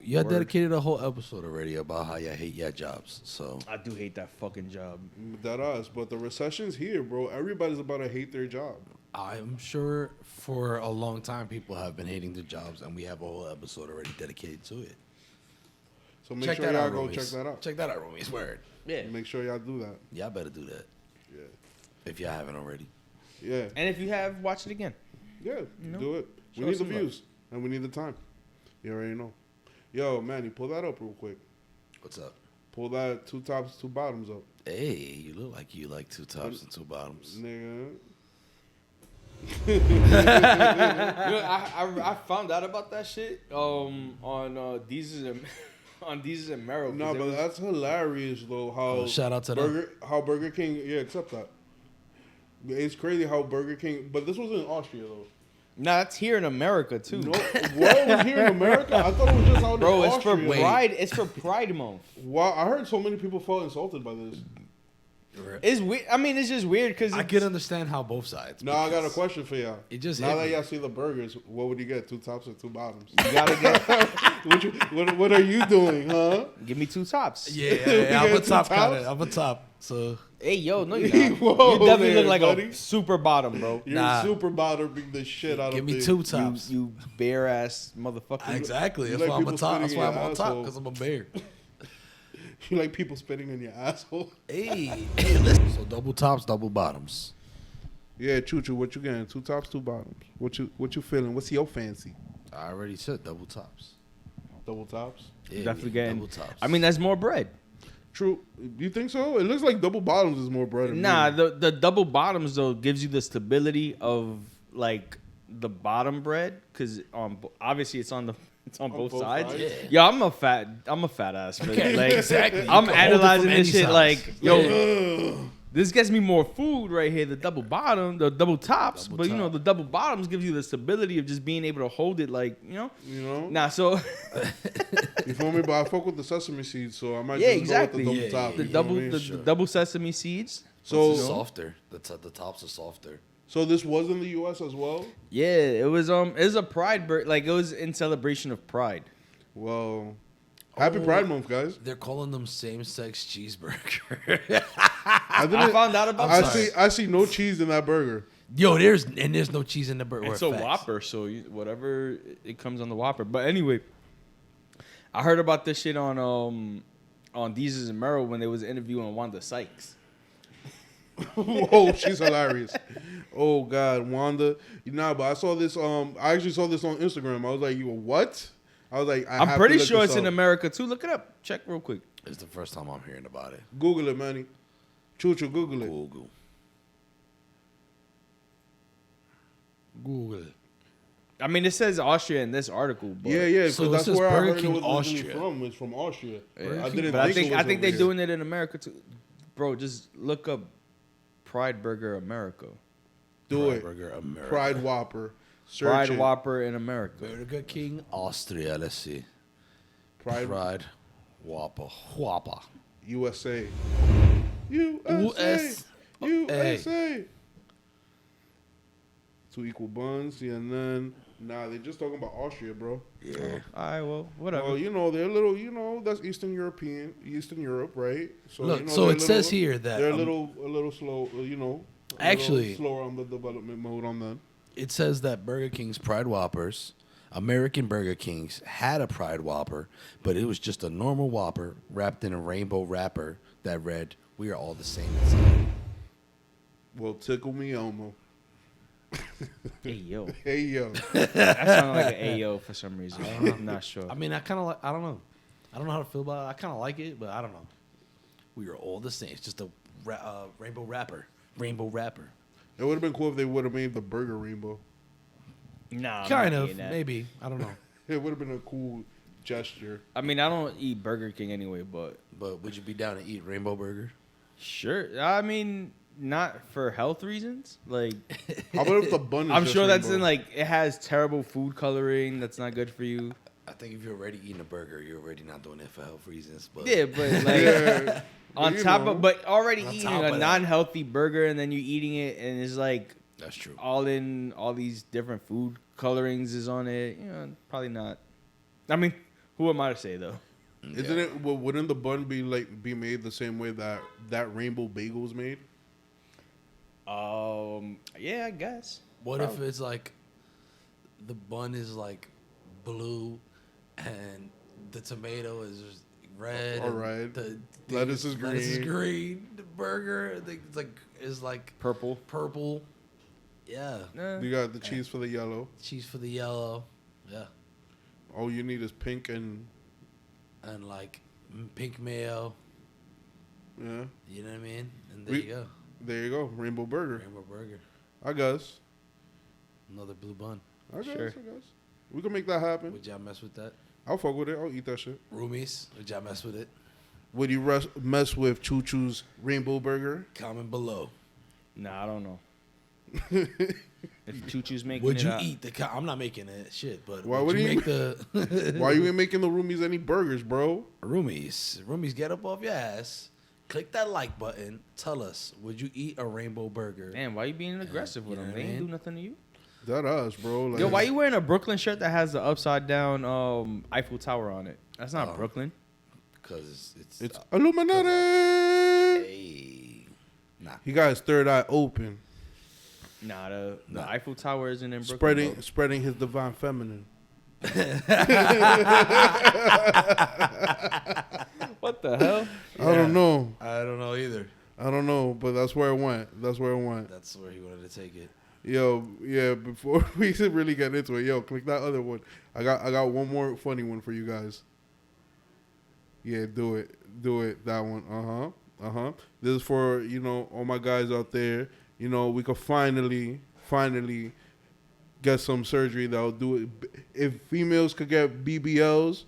You dedicated a whole episode already about how you hate your jobs. So I do hate that fucking job. That us, but the recession's here, bro. Everybody's about to hate their job. I'm sure for a long time people have been hating their jobs, and we have a whole episode already dedicated to it. So make sure y'all go check that out. Check that out, Roomies. Word. Yeah. Make sure y'all do that. Y'all better do that. Yeah. If y'all haven't already. Yeah. And if you have, watch it again. Yeah. You know? Do it. We Show need us the some love. views and we need the time. You already know. Yo, Manny, pull that up real quick. What's up? Pull that 2 tops, 2 bottoms up. Hey, you look like you like 2 tops and 2 bottoms. Nigga. You know, I found out about that shit on These and Mero. No, but that's hilarious though. How shout out to them. Burger King, accept that. It's crazy how Burger King, but this was in Austria though. Nah, it's here in America too. No, what was here in America? I thought it was just out Bro, in it's Austria. for Pride. It's for Pride Month. Wow, I heard so many people felt insulted by this. It's weird. I mean, it's just weird because I can understand how both sides. Now I got a question for y'all. It just now hit that me. y'all see the burgers, what would you get? 2 tops or 2 bottoms? you gotta get. what are you doing, huh? Give me 2 tops. Yeah, I'm a got top 2 kind tops? I'm a top. So Hey, yo, no, you're not. Whoa, You definitely man, look like buddy. a super bottom, bro. You're Nah. super bottoming the shit out give of me things. 2 tops. You bare ass motherfucker. Exactly. You That's like why I'm a people top. That's spitting why in I'm your on top asshole. because I'm a bear. You like people spitting in your asshole? Hey, listen. So double tops, double bottoms. Yeah, Choo-Choo, what you getting? 2 tops, 2 bottoms. What you feeling? What's your fancy? I already said double tops. Double tops? Yeah, Definitely me, getting. double tops. I mean, that's more bread. True. You think so? It looks like double bottoms is more bread. than Nah, me. the double bottoms though gives you the stability of like the bottom bread because obviously it's on both sides. sides? Yo, I'm a fat ass. Okay, Like, exactly. You I'm can hold it analyzing from this any shit size. like, yo, this gets me more food right here. The double tops, Double but you know top. the double bottoms gives you the stability of just being able to hold it like You know? Nah, so You feel me? But I fuck with the sesame seeds, so I might yeah, just exactly. go with the double top. The you know what double I mean? the double sesame seeds. So, It's softer. The tops are softer. so this was in the U.S. as well? Yeah, it was a pride like it was in celebration of Pride. Well, happy Pride Month, guys. They're calling them same-sex cheeseburger. I found out about that. I see no cheese in that burger. Yo, there's no cheese in the burger. It's a Whopper, so whatever it comes on the Whopper. But anyway, I heard about this shit on Deezus and Mero when they was interviewing Wanda Sykes. Whoa, she's hilarious. Oh God, Wanda. But I saw this. I actually saw this on Instagram. I was like, "You what?" I was like, I'm pretty sure it's in America too. Look it up. Check real quick. It's the first time I'm hearing about it. Google it, Manny. Choo-Choo, Google it. Google. I mean, it says Austria in this article. But Yeah, because So it that's says where I Burger heard King, it was originally Austria. from. It's from Austria. Burger I King. didn't But I think it was think over they're here. doing it in America too. Bro, just look up Pride Burger America. Do Pride it. Burger America. Pride Whopper. Search Pride it. Whopper in America. Burger King, Austria. Let's see. Pride Whopper. Whopper. USA. US. USA. 2 equal buns. Yeah, and then they're just talking about Austria, bro. Yeah. All right, well, whatever. Well, they're a little, that's Eastern Europe, right? So, Look, so they're it says here that they're a little slow, actually, slower on the development mode on them. it says that Burger King's Pride Whoppers, American Burger Kings, had a Pride Whopper, but it was just a normal Whopper wrapped in a rainbow wrapper that read, "We are all the same inside." Well, tickle me Elmo. Hey yo, Hey yo. that sounded like an Ayo for some reason. I'm not sure. I mean, I kind of like. I don't know. I don't know how to feel about it. I kind of like it, but I don't know. We are all the same. It's just a rainbow wrapper. Rainbow wrapper. It would have been cool if they would have made the burger rainbow. Nah, I'm Kind not of, eating that. maybe. I don't know. It would have been a cool gesture. I mean, I don't eat Burger King anyway, but But would you be down to eat rainbow burger? sure. I mean, not for health reasons. Like, How about if the bun is I'm just sure that's rainbow? in like it has terrible food coloring. That's not good for you. I think if you're already eating a burger, you're already not doing it for health reasons. But Yeah, but like Yeah. on You top know. of, but already On eating top a of that. non-healthy burger and then you eating it and it's like that's true. all these different food colorings is on it. You know, probably not. I mean, Who am I to say though? Isn't it? Well, wouldn't the bun be made the same way that rainbow bagel is made? Yeah, I guess. What if it's like the bun is like blue and the tomato is red? All right. The Lettuce is green. Lettuce is green. The burger I think is like Purple. purple. Yeah. You got the cheese for the yellow. Cheese for the yellow. Yeah. All you need is pink and like pink mayo. yeah. You know what I mean? And there you go. There you go. Rainbow burger. Rainbow burger. I guess. Another blue bun. I guess. Sure. I guess. We can make that happen. Would y'all mess with that? I'll fuck with it. I'll eat that shit. Roomies, would y'all mess with it? Would you mess with Choo Choo's rainbow burger? Comment below. Nah, I don't know. If Choo Choo's making Would it, you eat the? I'm not making it shit, but Why would would you he- make the Why you ain't making the roomies any burgers, bro? roomies? Roomies, get up off your ass. Click that like button. Tell us, would you eat a rainbow burger? man, why you being aggressive with you know them? what They I ain't mean? do nothing to you. That us, bro. Like, Yo, why you wearing a Brooklyn shirt that has the upside down Eiffel Tower on it? That's not Oh. Brooklyn. Because it's It's Illuminati. hey, nah. He got his third eye open, Nah, the Nah. Eiffel Tower isn't in Brooklyn. spreading his divine feminine. What the hell? I don't know. I don't know either. I don't know, but that's where it went. That's where it went. That's where he wanted to take it. Yo, yeah. Before we really get into it, yo, click that other one. I got one more funny one for you guys. Yeah, do it. That one. This is for all my guys out there. We could finally get some surgery that'll do it. If females could get BBLs,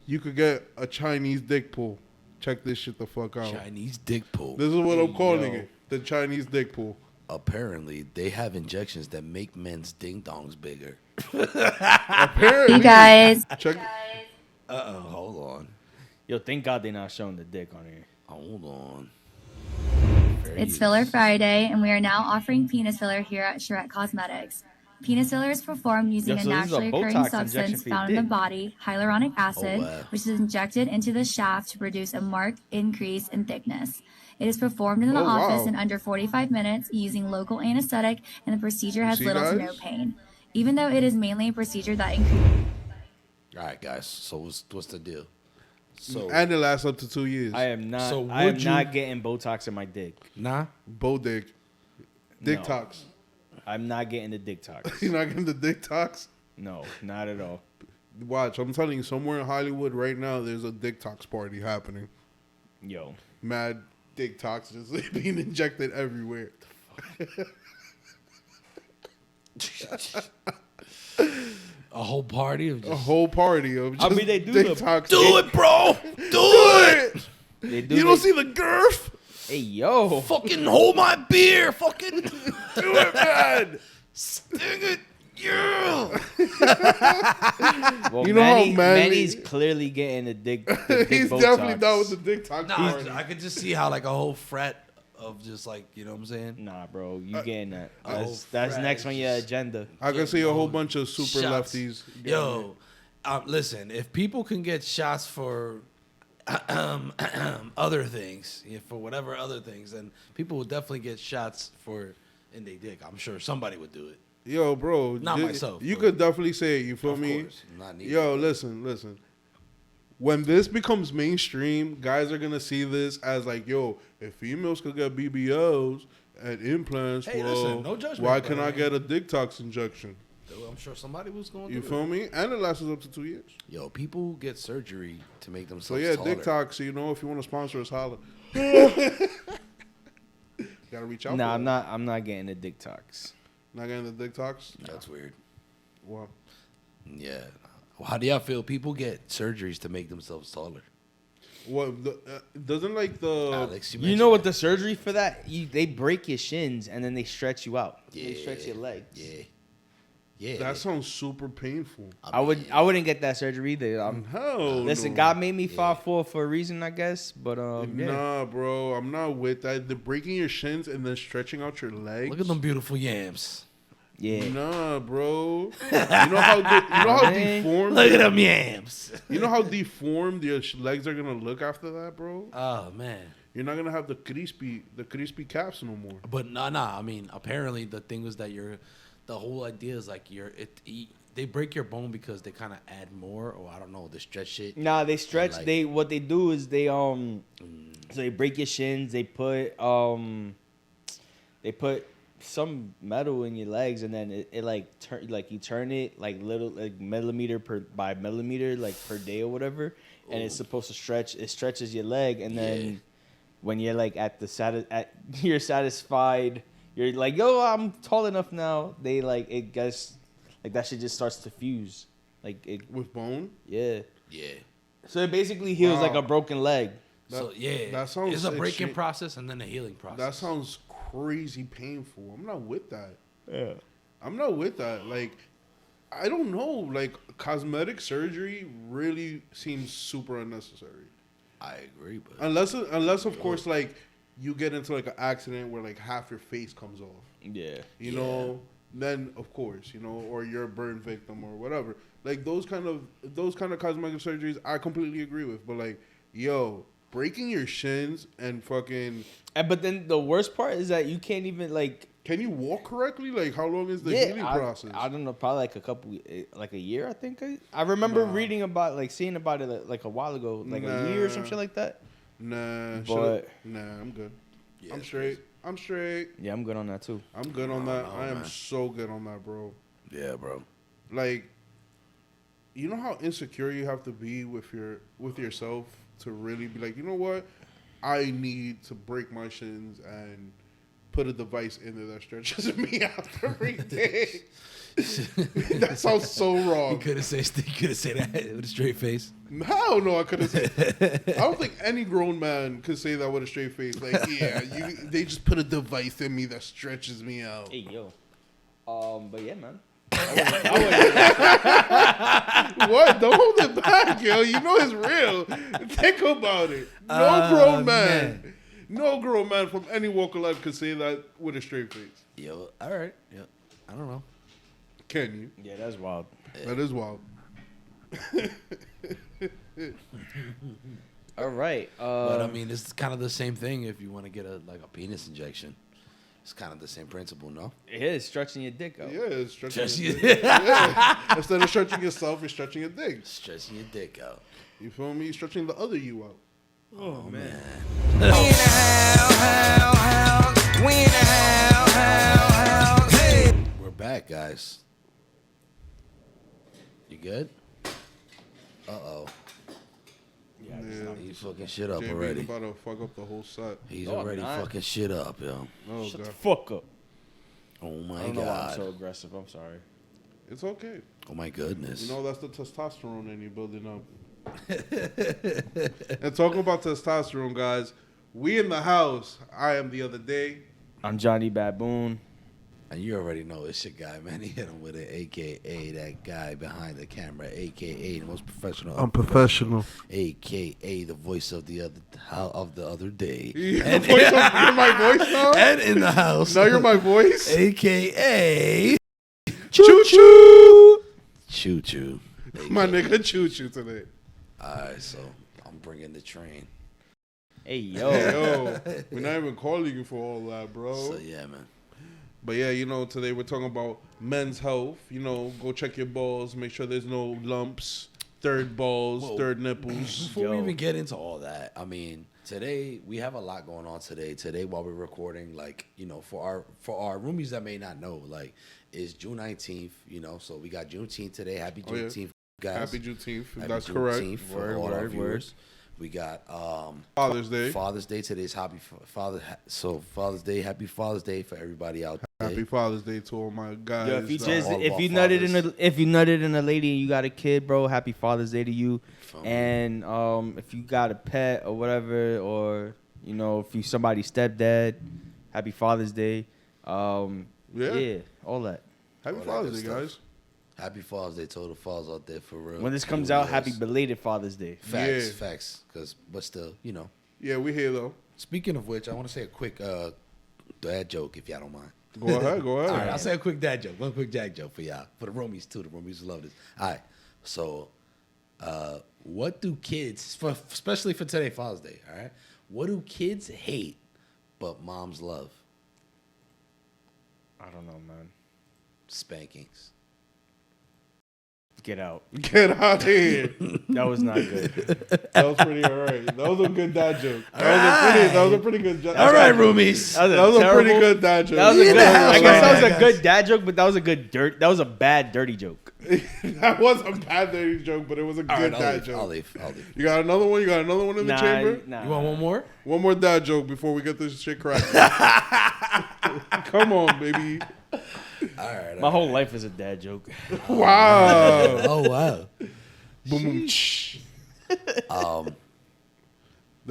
you could get a Chinese dick pull. Check this shit the fuck out. Chinese dick pull. This is what I'm calling Yo. it. The Chinese dick pull. Apparently, they have injections that make men's ding dongs bigger. Apparently. You guys. Check. Hold on. Yo, thank God they not showing the dick on here. Hold on. It's Filler Friday, and we are now offering penis filler here at Charette Cosmetics. Penis filler is performed using Yo, a so this is a naturally occurring Botox injection substance for your found in the dick. body, hyaluronic acid, wow. which is injected into the shaft to produce a marked increase in thickness. It is performed in the Oh, office wow. in under 45 minutes using local anesthetic, and the procedure has see, little to guys? no pain. Even though it is mainly a procedure that increases... All right, guys. So what's the deal? So And it lasts up to 2 years. I am not. So I am would you- not getting Botox in my dick. nah. Bo dick. Dick No. tox. I'm not getting the dick tox. You're not getting the dick tox? No, not at all. Watch, I'm telling you, somewhere in Hollywood right now, there's a dick tox party happening. Yo, Mad dick tox just being injected everywhere. A whole party of A just whole party of just mean, they do dick the- tox. do it, bro. Do it. they do. You don't see the girth? Hey, yo. Fucking hold my beer. Fucking Do it, man. sting it. Yeah. Well, You know how Manny, manly- Manny's clearly getting the dick. The dick He's Botox. definitely down with the dick tox party. I could just see how like a whole frat of just like, you know what I'm saying? Nah, bro, you getting that? oh, That's next on your fresh. agenda. I can see a whole bunch of super Shots. lefties. Yo, listen, if people can get shots for other things, for whatever other things, then people will definitely get shots for in their dick. I'm sure somebody would do it. Yo, bro. Not myself, You but- could definitely say it. You feel Of me? course, not needed. Yo, listen. When this becomes mainstream, guys are gonna see this as like, yo, if females could get BBLs and implants, Hey, well, listen, no judgment, why but can I I mean- get a dick tox injection? I'm sure somebody was going to You do feel it. me? And it lasts up to 2 years. Yo, people get surgery to make So themselves yeah, taller. dick tox. If you want to sponsor us, holla. Gotta reach out. Nah, for it. I'm not getting the dick tox. Not getting the dick tox. That's weird. Wow. Yeah. Well, how do y'all feel? People get surgeries to make themselves taller. What doesn't like the Alex, You mentioned know what that. the surgery for that? They break your shins and then they stretch you out. They Yeah. stretch your legs. Yeah. Yeah. that sounds super painful. I wouldn't get that surgery either. Hell, Listen, no. God made me 5'4" for a reason, I guess. But yeah. Nah, bro, I'm not with that. The breaking your shins and then stretching out your legs. Look at them beautiful yams. Yeah. Nah, bro. You know how deformed. Look at them yams. You know how deformed your legs are gonna look after that, bro. Oh man. You're not gonna have the crispy caps no more. But nah. I mean, apparently the thing was that the whole idea is like they break your bone because they kind of add more, or I don't know, they stretch it. Nah, they stretch. Like, What they do is so they break your shins. They put some metal in your legs, and then it like you turn it like little like millimeter by millimeter like per day or whatever, and it's supposed to stretch. It stretches your leg, and then when you're like you're satisfied, you're like, yo, I'm tall enough now. They like it gets like that shit just starts to fuse, like it With bone? Yeah. So it basically heals like Wow. a broken leg. That sounds It's a like breaking shit. process and then a healing process. That sounds crazy painful. I'm not with that. Yeah. I'm not with that. Like, I don't know. Like, cosmetic surgery really seems super unnecessary. I agree, but Unless of course, like, you get into like an accident where like half your face comes off. Yeah. You know, then of course, you know, or you're a burn victim or whatever. Like those kind of cosmetic surgeries, I completely agree with. But like, yo, breaking your shins and fucking. But then the worst part is that you can't even like. Can you walk correctly? Like, how long is the healing process? I don't know, probably like a year. I think I remember reading about seeing about it like a while ago, like a year or some shit like that. Nah, I'm good. Yeah, I'm straight. I'm straight. Yeah, I'm good on that too. I'm good on that. no, I am man. so good on that, bro. yeah, bro. Like, you know how insecure you have to be with yourself to really be like, you know what? I need to break my shins and put a device in there that stretches me out every day. That sounds so You wrong. could have said that with a straight face. Hell no, I couldn't say. I don't think any grown man could say that with a straight face. Like, yeah, they just put a device in me that stretches me out. Hey yo, but yeah, man. What? Don't hold it back, yo. You know it's real. Think about it. No grown man. No grown man from any walk of life could say that with a straight face. Yo, all right. Yeah, I don't know. Can you? Yeah, that's wild. That is wild. All right. But I mean, it's kind of the same thing if you want to get a penis injection. It's kind of the same principle, no? it is stretching your dick out. Yeah, it's stretching Stretch your your- dick. Yeah. Instead of stretching yourself, you're stretching your dick. Stretching your dick out. You feel me? You're stretching the other you out. Oh man. We're back, guys. You good? Uh-oh. Yeah. Yeah. He's fucking shit up JB already. about to fuck up the whole set. He's No, I'm already not. fucking shit up, yo. Oh, Shut the God. fuck up. Oh, my I don't know why I'm God. so aggressive. I'm sorry. It's okay. Oh, my goodness. You know, that's the testosterone in you building up. And talking about testosterone, guys, we in the house. I am the other day. I'm Johnny Baboon. And you already know it's your guy, Manny HitEmWitIt, a.k.a. that guy behind the camera, a.k.a. the most professional. Professional. A.k.a. the voice of the other day. You're my voice now? And in the house. Now you're my voice? A.k.a. Choo-choo! Choo-choo. My nigga choo-choo today. All right, so I'm bringing the train. Hey yo. Hey, yo, we're not even calling you for all that, bro. So, yeah, man. But yeah, you know, today we're talking about men's health. You know, go check your balls, make sure there's no lumps, third balls, Whoa. third nipples. Before we Yo. even get into all that, I mean, today we have a lot going on today. Today, while we're recording, like, you know, for our roomies that may not know, like, is June 19th. You know, so we got Juneteenth today. Happy Oh, yeah. Juneteenth, guys. Happy Juneteenth. Happy That's Juneteenth correct. for all our viewers. We got Father's Day. Father's Day. Today's happy Father's Day. Happy Father's Day for everybody out there. Happy Father's Day to all my guys. Yo, if you all just of if our you nutted fathers. if you nutted in a lady and you got a kid, bro, happy Father's Day to you. Feel me? And if you got a pet or whatever, or you know, if you somebody's stepdad, happy Father's Day. Yeah, all that. Happy all that Father's good Day, stuff. guys. Happy Father's Day to all the fathers out there for real. When this comes You out, guys. happy belated Father's Day. Facts, Yeah. facts. But still, you know. Yeah, we here though. Speaking of which, I want to say a quick dad joke, if y'all don't mind. Go ahead. All right, I'll say a quick dad joke. One quick dad joke for y'all. For the Romies, too. The Romies love this. All right. So, what do kids, especially for today, Father's Day, all right? What do kids hate but moms love? I don't know, man. Spankings. Get out. Get out of here. That was not good. That was pretty all right. That was a good dad joke. That was a pretty good joke. All right, Roomies. That was a pretty good dad joke. That was a good, I guess that was a Guys. good dad joke, but that was a good that was a bad dirty joke. That was a bad dirty joke, but it was a All good right, dad I'll joke. leave. You got another one? You got another one in the chamber? Nah. You want one more? One more dad joke before we get this shit cracking. Come on, baby. All right. My whole life is a dad joke. Wow. Oh, wow. Boom, boom. Shh. Did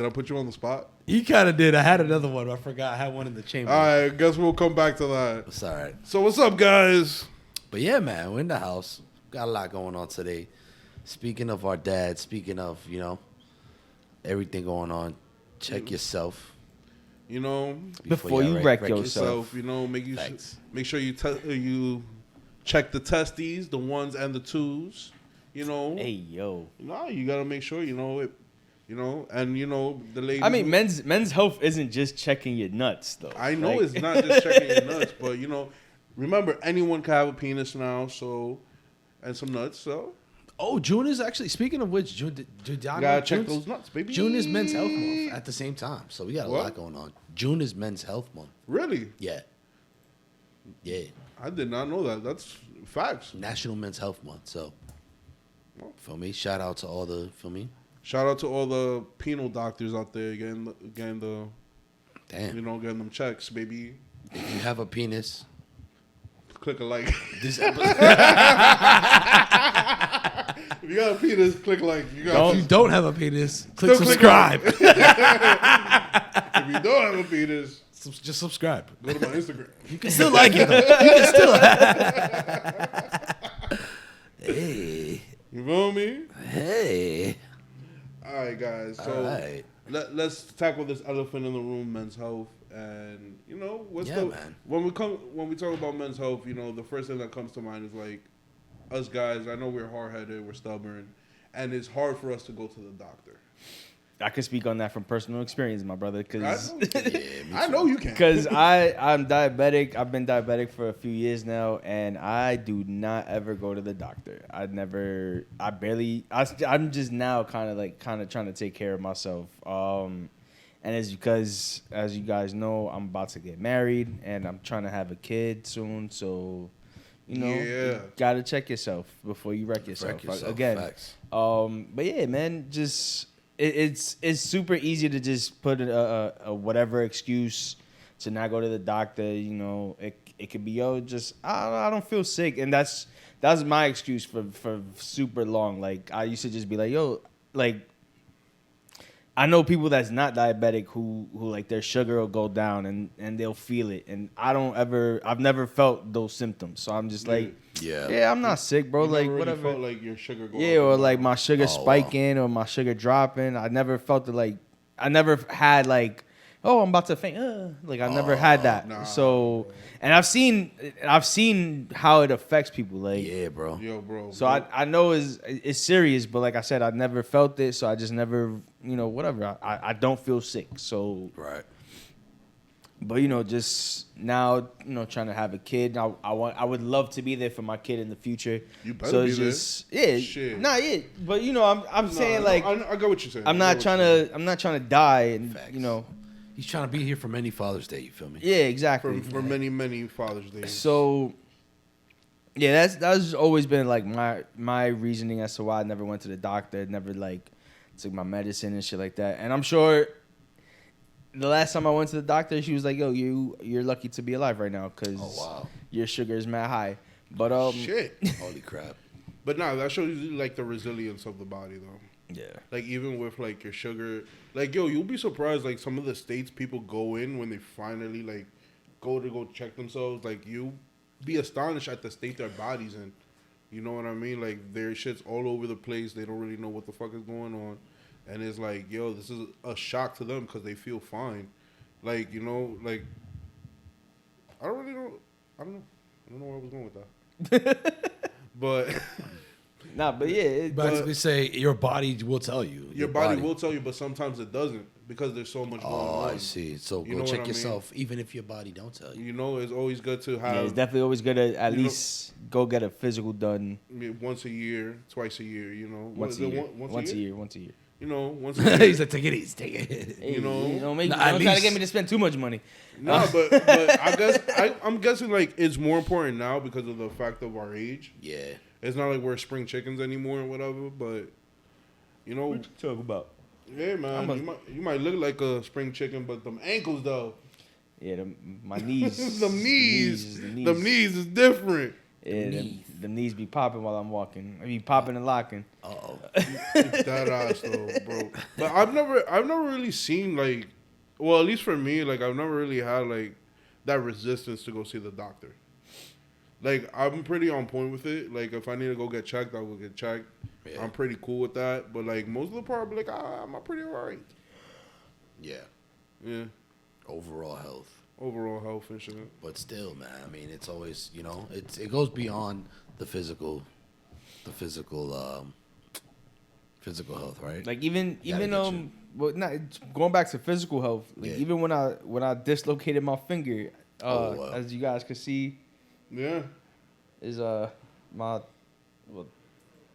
I put you on the spot? You kind of did. I had another one. I forgot. I had one in the chamber. All right, guess we'll come back to that. It's all right. So what's up, guys? But yeah, man, we're in the house. Got a lot going on today. Speaking of our dad, speaking of, everything going on, check yourself. You know, Before you wreck yourself. yourself. You know, make sure you check the testes, the ones and the twos. You know, Hey, yo. no, you gotta make sure and the ladies. I mean, men's health isn't just checking your nuts, though. I know Like- it's not just checking your nuts, but remember anyone can have a penis now, and some nuts. So Oh, June is actually, speaking of which, June, you gotta check those nuts, baby. June is Men's Health Month at the same time. So we got a What? lot going on. June is Men's Health Month. Really? Yeah. Yeah. I did not know that. That's facts. National Men's Health Month. So, feel me? Shout out to all the, feel me? Shout out to all the penal doctors out there getting the Damn. getting them checks, baby. If you have a penis, Click a like. this episode, If you got a penis, click a like. if you don't have a penis, click Still click subscribe. If you don't have a penis, Just subscribe. go to my Instagram. You can still like it, though. You can still. Hey. You feel me? Hey. All right, guys. So All right. let's tackle this elephant in the room, men's health, and Man. when we talk about men's health, the first thing that comes to mind is like us guys. I know we're hard headed, we're stubborn, and it's hard for us to go to the doctor. I can speak on that from personal experience, my brother, because I know you can. Because I'm diabetic. I've been diabetic for a few years now, and I do not ever go to the doctor. I'm just now kind of trying to take care of myself. And it's because, as you guys know, I'm about to get married, and I'm trying to have a kid soon. So, you gotta check yourself before you wreck yourself. Again. Facts. But yeah, man, just. It's super easy to just put a whatever excuse to not go to the doctor. It could be I don't feel sick, and that's my excuse for super long. Like I used to just be like, I know people that's not diabetic who like their sugar will go down and they'll feel it, and I've never felt those symptoms, so I'm just like, yeah, I'm not sick, bro. You Like never really whatever. felt like your sugar going Or up. like my sugar spiking or my sugar dropping. I never felt it like I never had like, oh, I'm about to faint. Like I never had that. Nah. So, and I've seen how it affects people. Like, Yeah, bro. Yo, bro. so I know it's serious, but like I said, I never felt it, so I just never, whatever. I don't feel sick. So, Right. but just now, trying to have a kid. I would love to be there for my kid in the future. You better so be it's there. just yeah, Shit. But I'm saying like I got what you're saying. I'm not trying to die, and Facts. He's trying to be here for many Father's Day, you feel me? yeah, exactly. for many Father's Days. So yeah, that's always been like my reasoning as to why I never went to the doctor, never like took my medicine and shit like that. And I'm sure the last time I went to the doctor, she was like, "Yo, you're lucky to be alive right now because your sugar is mad high." But Shit. Holy crap. But nah, that shows you like the resilience of the body, though. yeah, Like even with like your sugar, like you'll be surprised. Like some of the states people go in when they finally like go check themselves. Like you be astonished at the state their bodies in. You know what I mean? Like their shit's all over the place. They don't really know what the fuck is going on, and it's like, yo, this is a shock to them because they feel fine. Like like I don't really know. I don't know where I was going with that. But Nah, but yeah, Basically, say your body will tell you. your body will tell you, but sometimes it doesn't because there's so much going on. Oh, I see. So You go know check what I yourself, even if your body don't tell you. You know, it's always good to have. yeah, it's definitely always good to at You know- least go get a physical done once a year, twice a year. You know, once a year. Once a year. Once a year. You know, once a year. He's like, take it easy, take it. Hey, You know, maybe Nah, don't at try to least- get me to spend too much money. No, but I guess I'm guessing like it's more important now because of the fact of our age. Yeah. It's not like we're spring chickens anymore or whatever, but you know, What you talking about? yeah, man, you might look like a spring chicken, but them ankles though, Yeah, my knees. them knees, The them knees is different. Yeah, the knees be popping while I'm walking. I be popping and locking. Uh-oh. That ass though, bro. But I've never really seen like, well, at least for me, like I've never really had like that resistance to go see the doctor. Like I'm pretty on point with it. Like if I need to go get checked, I'll go get checked. Yeah. I'm pretty cool with that. But like most of the part, I'll be like, I'm pretty alright. Yeah. Yeah, Overall health. overall health and shit. But still, man, I mean, it's always, it goes beyond the physical health, right? Like even Gotta get you. well, not going back to physical health. Like Yeah. even when I dislocated my finger, Oh, wow. as you guys can see, Yeah, is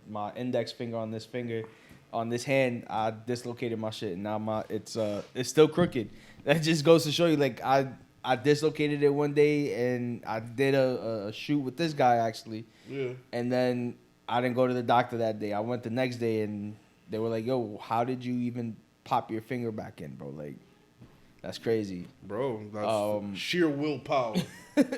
my index finger on this hand. I dislocated my shit, and now it's still crooked. That just goes to show you, like I dislocated it one day, and I did a shoot with this guy actually, yeah. and then I didn't go to the doctor that day. I went the next day, and they were like, "Yo, how did you even pop your finger back in, bro? Like, that's crazy." Bro, that's sheer willpower.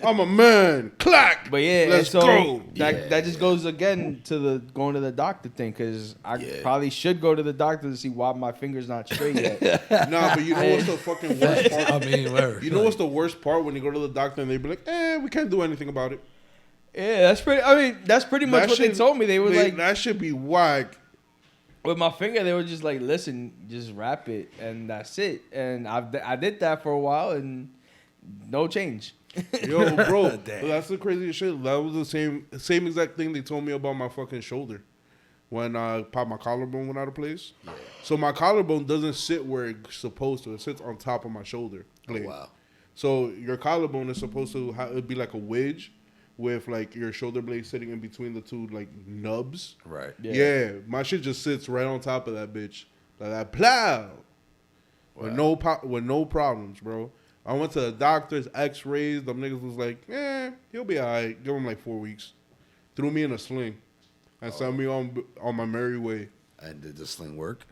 I'm a man. Clack. But yeah, Let's and so go. that just goes again to the going to the doctor thing, because I Yeah. probably should go to the doctor to see why my finger's not straight yet. Nah, but you know what's the fucking worst part? I mean, whatever. You know what's the worst part when you go to the doctor and they be like, we can't do anything about it. Yeah, that's pretty. I mean, that's pretty much That what they shit- told me. They were like, that should be whack. with my finger, they were just like, "Listen, just wrap it, and that's it." And I did that for a while, and no change. Yo, bro, Damn. that's the craziest shit. That was the same exact thing they told me about my fucking shoulder when I popped my collarbone went out of place. Yeah. So my collarbone doesn't sit where it's supposed to. It sits on top of my shoulder Oh, blade. wow. So your collarbone is supposed to it'd be like a wedge with like your shoulder blade sitting in between the two like nubs. Right. Yeah, my shit just sits right on top of that bitch. Like that plow. With no problems, bro. I went to the doctor's x-rays. Them niggas was like, he'll be alright. Give him like 4 weeks. Threw me in a sling and sent me on my merry way. And did the sling work?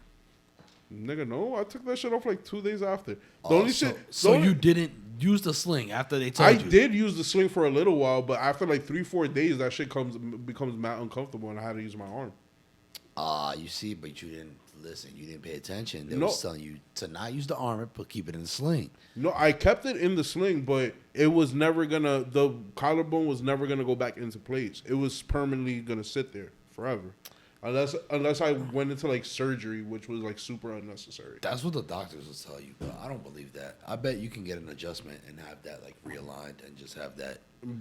Nigga, no. I took that shit off like 2 days after. The Oh, only so, shit. So you didn't use the sling after they told I you? did use the sling for a little while, but after like 3-4 days, that shit becomes mad uncomfortable, and I had to use my arm. You see, but you didn't listen. You didn't pay attention. They No. was telling you to not use the armor, but keep it in the sling. No, I kept it in the sling, but it was never gonna. The collarbone was never gonna go back into place. It was permanently gonna sit there forever, unless I went into like surgery, which was like super unnecessary. That's what the doctors will tell you, but I don't believe that. I bet you can get an adjustment and have that like realigned and just have that.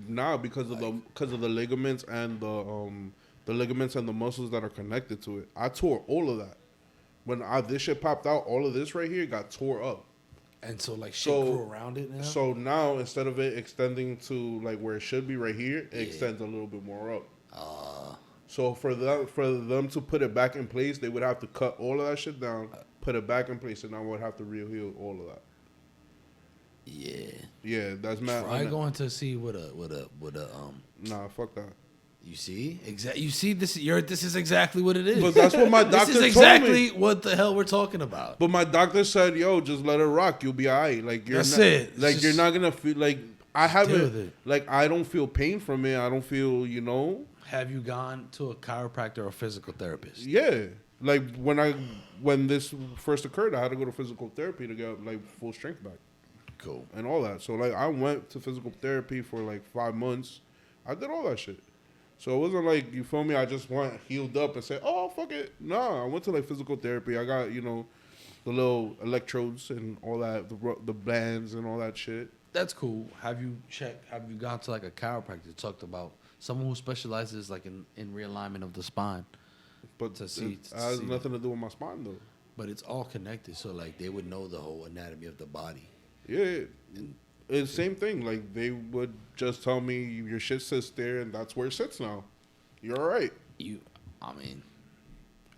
Nah, because of the ligaments and the ligaments and the muscles that are connected to it. I tore all of that. When this shit popped out, all of this right here got tore up. And so like shit So- grew around it now. So now instead of it extending to like where it should be right here, it extends a little bit more up. So for them to put it back in place, they would have to cut all of that shit down, put it back in place, and I would have to reheal all of that. Yeah. Yeah, that's mad. Try going to see what a Nah, fuck that. You see? You see this this is exactly what it is. But that's what my doctor This is told exactly me. what the hell we're talking about. But my doctor said, "Yo, just let it rock. You'll be alright. Like you're That's not, it. It's Like you're just- not gonna feel like I deal with haven't. it. Like I don't feel pain from it. I don't feel. Have you gone to a chiropractor or physical therapist? Yeah. Like when this first occurred, I had to go to physical therapy to get like full strength back Cool. and all that. So like I went to physical therapy for like 5 months. I did all that shit. So it wasn't like, you feel me, I just went healed up and said, oh, fuck it. Nah, I went to like physical therapy. I got, the little electrodes and all that, the bands and all that shit. That's cool. Have you gone to like a chiropractor talked about someone who specializes like in realignment of the spine? But To see- it to has see nothing to do with my spine, though. But it's all connected, so like they would know the whole anatomy of the body. Yeah, it's same thing. Like they would just tell me your shit sits there, and that's where it sits now. You're all right. I mean,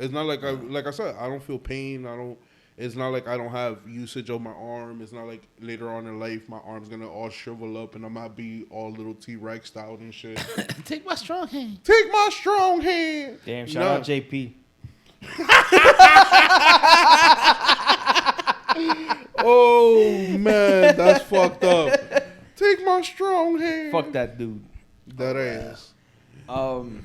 It's not like like I said, I don't feel pain. It's not like I don't have usage of my arm. It's not like later on in life my arm's gonna all shrivel up and I might be all little T-Rexed out and shit. take my strong hand. Take my strong hand. Damn, shout out JP. Oh man, that's fucked up. Take my strong hand. Fuck that dude. That ass. All right.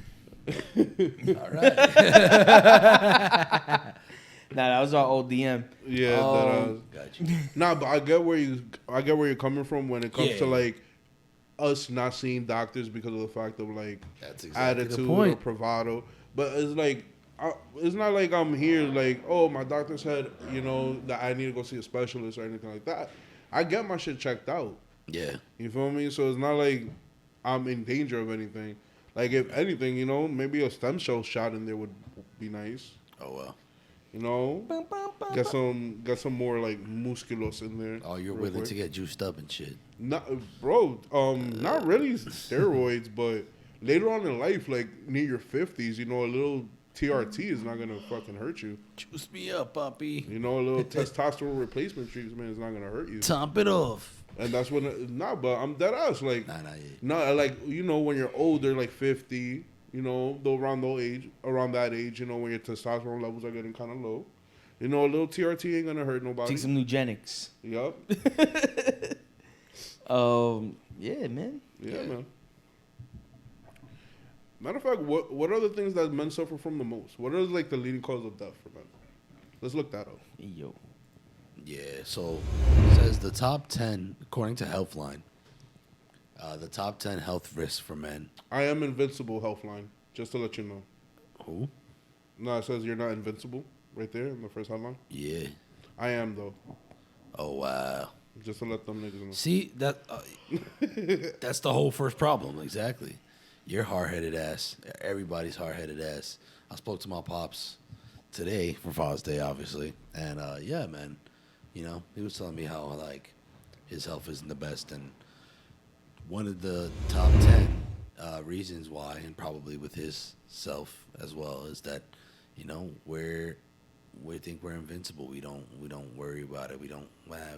Nah, that was our old DM. Yeah, that ass. Got you. Nah, but I get where you're coming from when it comes to like us not seeing doctors because of the fact of like That's exactly attitude the point. or bravado. But it's like it's not like I'm here like, oh, my doctor said, you know, that I need to go see a specialist or anything like that. I get my shit checked out. Yeah. You feel me? So it's not like I'm in danger of anything. Like if anything, you know, maybe a stem cell shot in there would be nice. Oh well. You know, get some more like musculos in there. Oh, you're real willing quick. to get juiced up and shit. Not, bro. Not really steroids, but later on in life, like near your 50s, you know, a little TRT is not gonna fucking hurt you. Juice me up, puppy. You know, a little testosterone replacement treatment is not gonna hurt you. Top it off. And that's when, but I'm dead ass. Like, Nah, yet. no, like you know, when you're older, like 50, you know, though around that age, you know, when your testosterone levels are getting kind of low, you know, a little TRT ain't gonna hurt nobody. Take some Nugenics. Yup. Yeah, man. Yeah, man. Matter of fact, what are the things that men suffer from the most? What are like the leading cause of death for men? Let's look that up. Yo. Yeah, so it says the top 10, according to Healthline, the top 10 health risks for men. I am invincible, Healthline, just to let you know. Who? No, it says you're not invincible right there in the first headline. Yeah. I am, though, Oh, wow. just to let them niggas know. See, that's the whole first problem, exactly. You're hard-headed ass. Everybody's hard-headed ass. I spoke to my pops today for Father's Day, obviously. And, yeah, man, you know, he was telling me how, like, his health isn't the best. And one of the top 10 reasons why, and probably with his self as well, is that, you know, we think we're invincible. We don't worry about it. We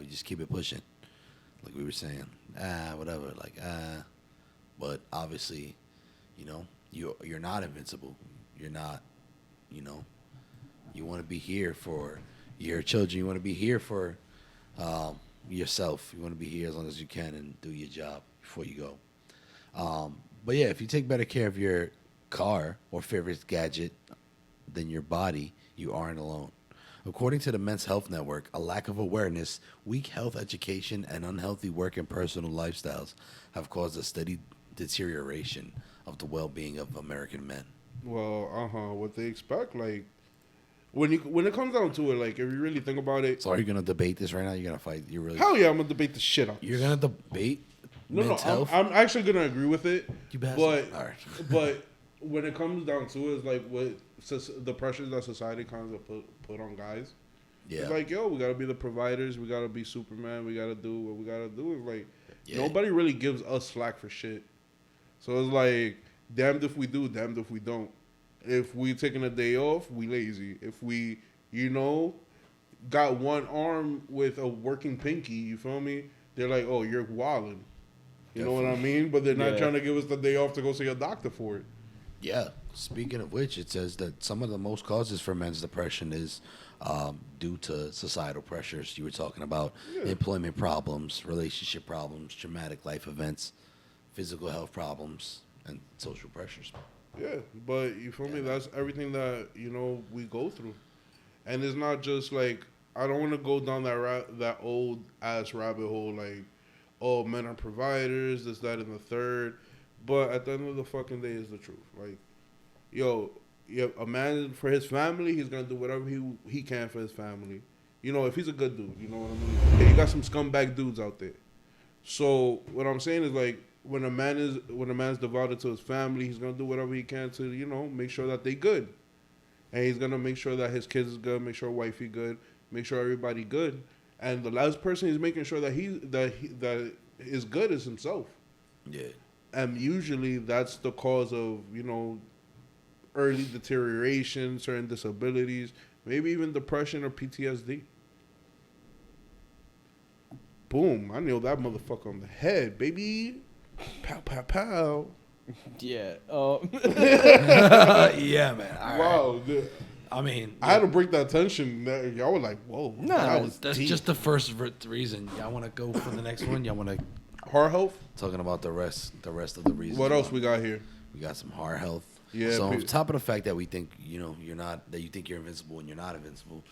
just keep it pushing. Like we were saying, whatever, but obviously, you know, you're not invincible. You're not, you know, you want to be here for your children. You want to be here for yourself. You want to be here as long as you can and do your job before you go. But yeah, if you take better care of your car or favorite gadget than your body, you aren't alone. According to the Men's Health Network, a lack of awareness, weak health education, and unhealthy work and personal lifestyles have caused a steady deterioration of the well-being of American men. Well, what they expect, like, when it comes down to it, like, if you really think about it. So are you going to debate this right now? You're going to fight? Hell yeah, I'm going to debate the shit out. You're going to debate men's health? I'm actually going to agree with it. You bastard. All right. But when it comes down to it, it's like the pressures that society kind of put on guys. Yeah. It's like, yo, we got to be the providers. We got to be Superman. We got to do what we got to do. It's like, Yeah. nobody really gives us slack for shit. So it's like, damned if we do, damned if we don't. If we taking a day off, we lazy. If we, you know, got one arm with a working pinky, you feel me? They're like, oh, you're wildin'. You know what I mean? But they're not trying to give us the day off to go see a doctor for it. Yeah. Speaking of which, it says that some of the most causes for men's depression is due to societal pressures. You were talking about employment problems, relationship problems, traumatic life events, physical health problems, and social pressures. Yeah, but you feel me? That's everything that, you know, we go through. And it's not just like, I don't want to go down that old ass rabbit hole like, oh, men are providers, this, that, and the third. But at the end of the fucking day is the truth. Like, yo, a man for his family, he's gonna do whatever he can for his family. You know, if he's a good dude, you know what I mean? Hey, you got some scumbag dudes out there. So what I'm saying is like when a man's devoted to his family, he's gonna do whatever he can to make sure that they good, and he's gonna make sure that his kids is good, make sure wifey good, make sure everybody good, and the last person he's making sure that that is good is himself. Yeah. And usually that's the cause of early deterioration, certain disabilities, maybe even depression or PTSD. Boom! I nailed that motherfucker on the head, baby. Pow, pow, pow. Yeah. Yeah, man. All right. Wow. Dude. I mean, I had to break that tension. Y'all were like, whoa. Nah, that's deep. just the first reason. Y'all want to go for the next one? Y'all want to Heart health? talking about the rest of the reasons. What else we got here? We got some heart health. Yeah, So on top of the fact that we think you're not, that you think you're invincible and you're not invincible,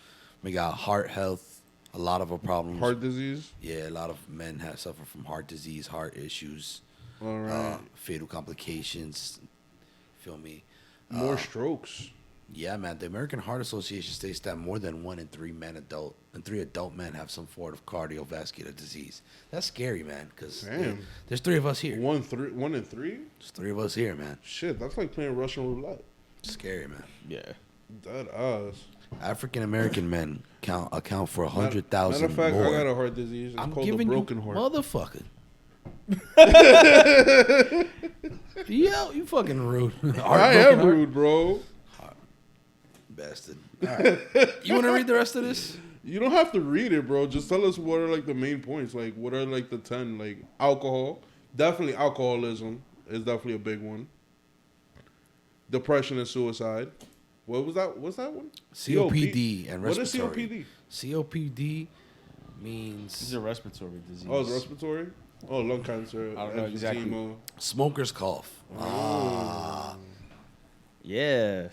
we got heart health. A lot of our problems. Heart disease? Yeah, a lot of men suffer from heart disease, heart issues, All right. fatal complications. Feel me? More strokes. Yeah, man. The American Heart Association states that more than 1 in 3 three adult men have some form of cardiovascular disease. That's scary, man. Because there's 3 of us here. 1 in 3? There's 3 of us here, man. Shit, that's like playing Russian roulette. Scary, man. Yeah. That ass. African American men account for 100,000 Matter of fact, more. I got a heart disease. It's I'm called giving the broken you, heart. motherfucker. Yo, you fucking rude. I am rude, bro. Bastard. All right. You want to read the rest of this? You don't have to read it, bro. Just tell us what are like the main points. Like what are like the 10? Like alcohol. Definitely alcoholism is definitely a big one. Depression and suicide. What was that? What's that one? COPD and respiratory. What is COPD? COPD means This is a respiratory disease. Oh, it's respiratory? Oh, lung cancer. I don't know exactly. emphysema. smoker's cough. Ah. Yeah.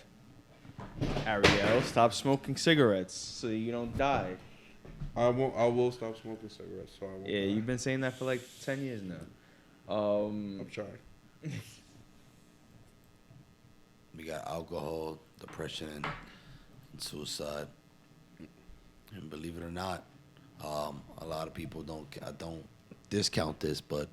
Ariel, stop smoking cigarettes so you don't die. I will stop smoking cigarettes. So I won't. Yeah, die. you've been saying that for like 10 years now. I'm trying. We got alcohol, depression, and suicide. And believe it or not, a lot of people don't discount this, but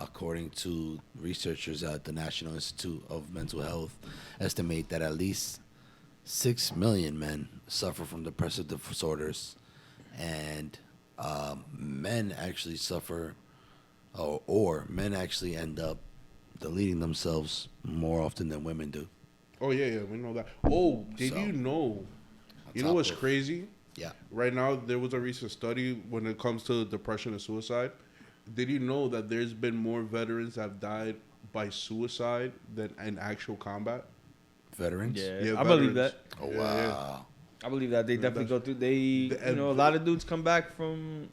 according to researchers at the National Institute of Mental Health, estimate that at least 6 million men suffer from depressive disorders, and men actually suffer, or men actually end up deleting themselves more often than women do. Oh yeah, we know that. Oh, did So, you know? You know top what's of- crazy? Yeah. Right now, there was a recent study when it comes to depression and suicide. Did you know that there's been more veterans that have died by suicide than in actual combat? Veterans? Yeah, I veterans. believe that. Oh, Yeah, wow. I believe that. They definitely go through. A lot of dudes come back from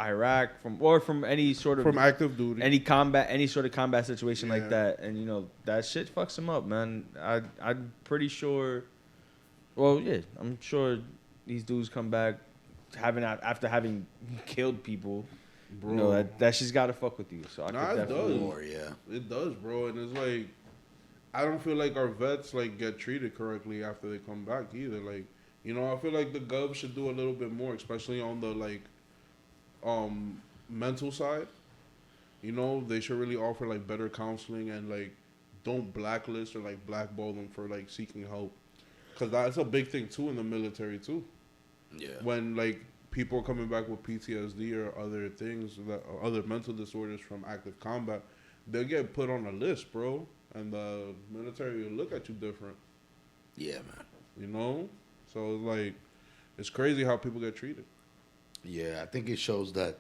Iraq, from any sort of From active duty. any sort of combat situation Yeah. like that, and that shit fucks them up, man. I'm pretty sure. Well, yeah, I'm sure these dudes come back after having killed people. Bro. That shit's gotta fuck with you. So I Nah, could it definitely. does. Or, yeah. It does, bro. And it's like, I don't feel like our vets like get treated correctly after they come back either. Like, I feel like the gov should do a little bit more, especially on the like, mental side. They should really offer like better counseling and like don't blacklist or like blackball them for like seeking help, because that's a big thing too in the military too. Yeah. When like people are coming back with PTSD or other things or other mental disorders from active combat, they get put on a list, bro, and the military will look at you different. Yeah, man. So it's like, it's crazy how people get treated. Yeah, I think it shows that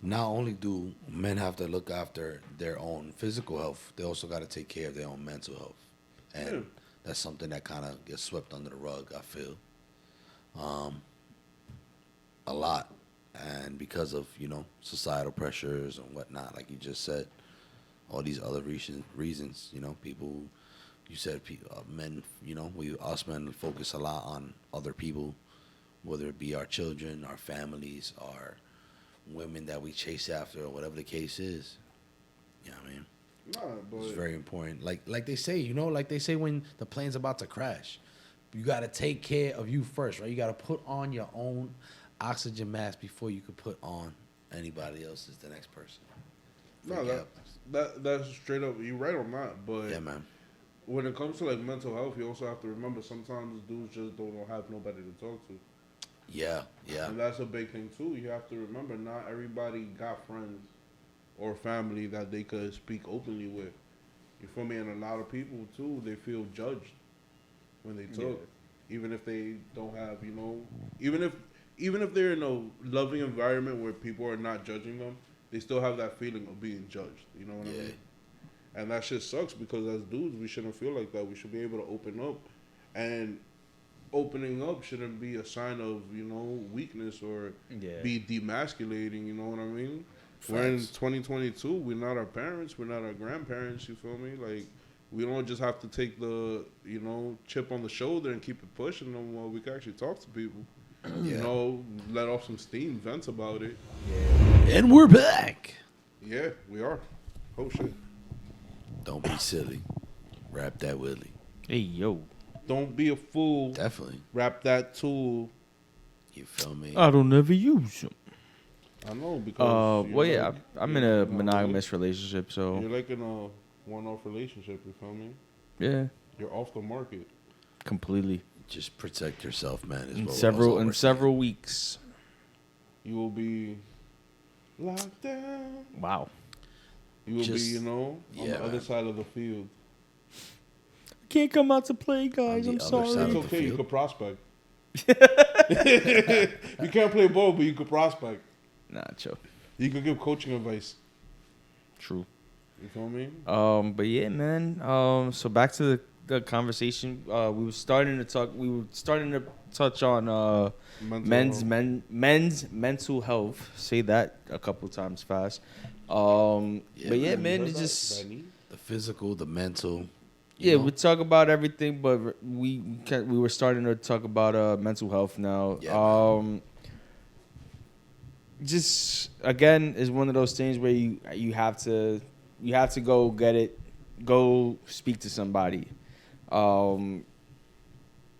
not only do men have to look after their own physical health, they also got to take care of their own mental health. And Yeah. that's something that kind of gets swept under the rug, I feel. A lot. And because of, societal pressures and whatnot, like you just said, all these other reasons, people, you said men, us men focus a lot on other people, whether it be our children, our families, our women that we chase after, or whatever the case is. You know what I mean? Nah, It's but very important. Like they say, like they say when the plane's about to crash, you got to take care of you first, right? You got to put on your own oxygen mask before you could put on anybody else's, the next person. No, Freak out. that's straight up. You're right on that. But Yeah, man. when it comes to like mental health, you also have to remember sometimes dudes just don't have nobody to talk to. Yeah, yeah. And that's a big thing too. You have to remember not everybody got friends or family that they could speak openly with. You feel me? And a lot of people too, they feel judged when they talk. Yeah. Even if they don't have, you know, even if they're in a loving environment where people are not judging them, they still have that feeling of being judged. You know what I mean? And that shit sucks because as dudes, we shouldn't feel like that. We should be able to open up. And opening up shouldn't be a sign of, you know, weakness or be demasculating, you know what I mean? Facts. We're in 2022. We're not our parents. We're not our grandparents, you feel me? Like, we don't just have to take the, you know, chip on the shoulder and keep it pushing them while we can actually talk to people. You know, let off some steam, vent about it. Yeah. And we're back. Yeah, we are. Oh, shit. Don't be silly. Rap that Willie. Hey, yo. Don't be a fool. Definitely. Rap that tool. You feel me? I don't ever use them. I know because. Well, yeah, like, I'm in a monogamous relationship, so. You're like in a one-off relationship. You feel me? Yeah. You're off the market. Completely. Just protect yourself, man. In several weeks. You will be locked down. Wow. You will be, you know, on the other side of the field. Can't come out to play, guys. I'm sorry. It's okay. You could prospect. You can't play ball, but you could prospect. Nah, chill. You could give coaching advice. True. You feel me? But yeah, man. So back to the conversation. We were starting to touch on men's mental health. Say that a couple times fast. But yeah, man, it's just the physical, the mental. Yeah, we talk about everything, but we were starting to talk about mental health now. Yeah, just again, is one of those things where you have to go get it, go speak to somebody. You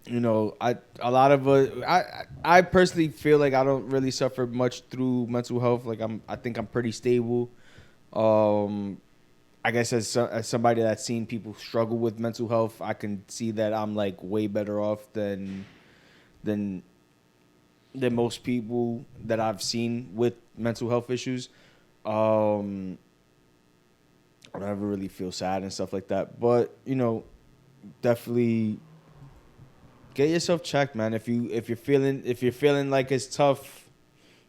know, I personally feel like I don't really suffer much through mental health. Like I think I'm pretty stable. I guess as somebody that's seen people struggle with mental health, I can see that I'm like way better off than most people that I've seen with mental health issues. I never really feel sad and stuff like that, but you know, definitely get yourself checked, man. If you're feeling like it's tough,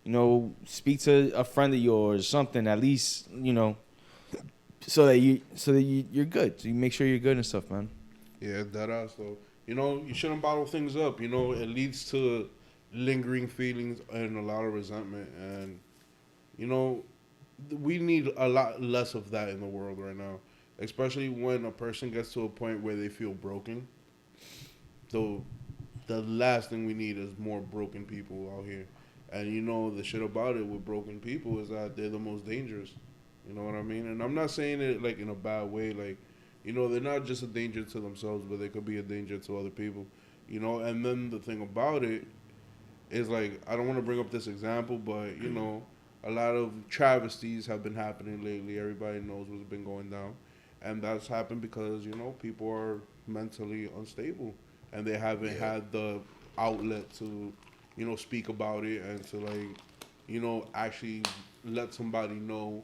you know, speak to a friend of yours, something at least, you know. So that you're good. So you make sure you're good and stuff, man. Yeah, that ass though. You know, you shouldn't bottle things up. You know, it leads to lingering feelings and a lot of resentment. And you know, we need a lot less of that in the world right now, especially when a person gets to a point where they feel broken. So the last thing we need is more broken people out here. And you know, the shit about it with broken people is that they're the most dangerous. You know what I mean? And I'm not saying it like in a bad way. Like, you know, they're not just a danger to themselves, but they could be a danger to other people. You know, and then the thing about it is like, I don't want to bring up this example, but, you know, a lot of travesties have been happening lately. Everybody knows what's been going down. And that's happened because, you know, people are mentally unstable. And they haven't had the outlet to, you know, speak about it and to, like, you know, actually let somebody know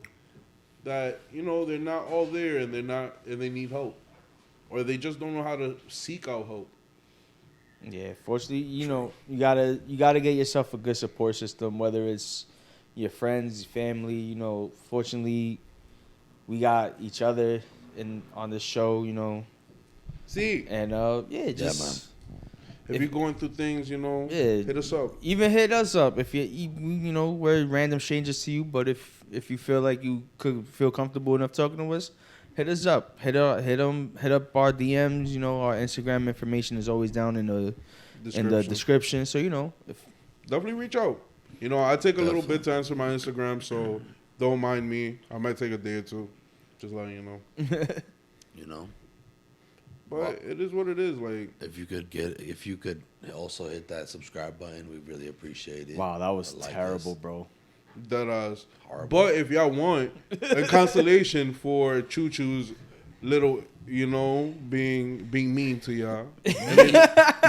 that, you know, they're not all there and they need help, or they just don't know how to seek out help. Yeah, fortunately, you know, you gotta get yourself a good support system, whether it's your friends, your family. You know, fortunately, we got each other on this show. You know, and just. If you're going through things, you know, hit us up. Even hit us up if you know, we're random strangers to you, but if you feel like you could feel comfortable enough talking to us, hit us up. Hit up our DMs. You know, our Instagram information is always down in the description. So you know, definitely reach out. You know, I take a little bit to answer my Instagram, so don't mind me. I might take a day or two. Just letting you know. You know. But it is what it is. Like, if you could also hit that subscribe button, we really appreciate it. Wow, that was Like terrible, us. bro. that Horrible. But if y'all want a consolation for Choo Choo's little, being mean to y'all, I mean,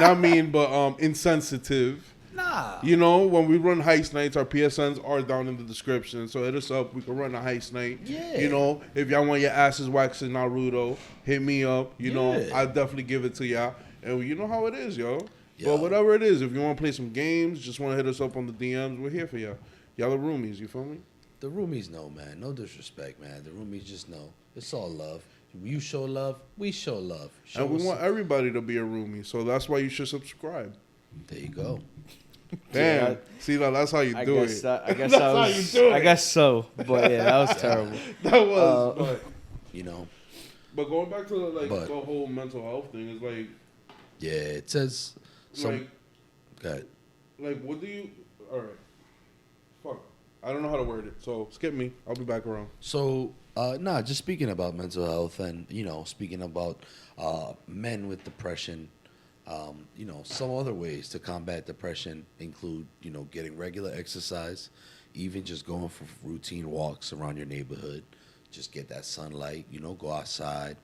not mean, but insensitive. Nah. When we run heist nights, our PSNs are down in the description. So hit us up. We can run a heist night. Yeah. If y'all want your asses waxed in Naruto, hit me up. I'll definitely give it to y'all. And you know how it is, yo. Yo. But whatever it is, if you want to play some games, just want to hit us up on the DMs. We're here for y'all. Y'all are roomies, you feel me? The roomies know, man. No disrespect, man. The roomies just know. It's all love. You show love, we show love. And we want everybody to be a roomie. So that's why you should subscribe. There you go. Damn. Yeah, See, that's how you do it. I guess That's I how was. you do it. I guess so. But yeah, that was terrible. That was. But going back to the whole mental health thing is like. Yeah, it says. Like, go ahead. Like, what do you? All right. Fuck. I don't know how to word it. So skip me. I'll be back around. So, just speaking about mental health and, speaking about men with depression, some other ways to combat depression include, getting regular exercise, even just going for routine walks around your neighborhood. Just get that sunlight, go outside.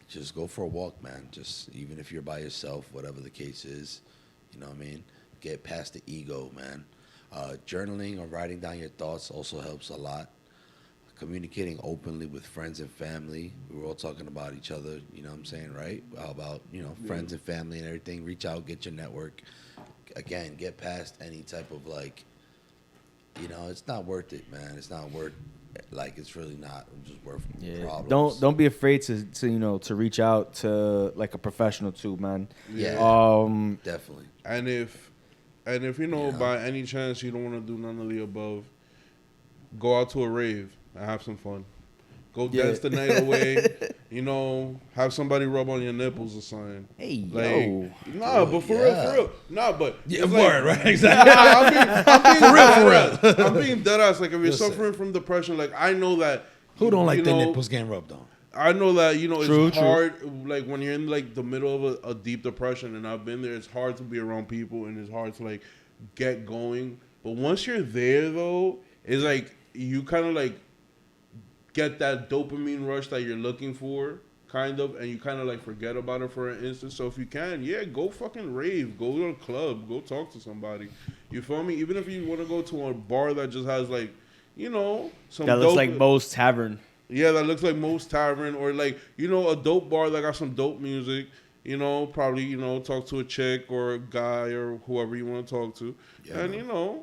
Just go for a walk, man. Just even if you're by yourself, whatever the case is, you know what I mean? Get past the ego, man. Journaling or writing down your thoughts also helps a lot. Communicating openly with friends and family. We were all talking about each other, you know what I'm saying, right? How about, friends and family and everything. Reach out, get your network. Again, get past any type of it's not worth it, man. It's not worth it's really not just worth problems. Don't be afraid to reach out to like a professional too, man. Yeah. Definitely. And if by any chance you don't want to do none of the above, go out to a rave and have some fun. Go dance the night away. Have somebody rub on your nipples or something. Hey, But for real. Nah, but word, right? Exactly. I'm being dead ass. Like, if you're suffering from depression, like, I know that. Who don't like their nipples getting rubbed on? I know that, True, it's hard, like, when you're in, like, the middle of a deep depression, and I've been there, it's hard to be around people, and it's hard to, like, get going. But once you're there, though, it's, like, you kind of, like, get that dopamine rush that you're looking for, kind of, and you kind of, like, forget about it for an instant. So if you can, go fucking rave. Go to a club. Go talk to somebody. You feel me? Even if you want to go to a bar that just has, like, some that looks like Moe's Tavern. Yeah, that looks like Moe's Tavern, or like, a dope bar that got some dope music, probably, talk to a chick or a guy or whoever you want to talk to. Yeah, and,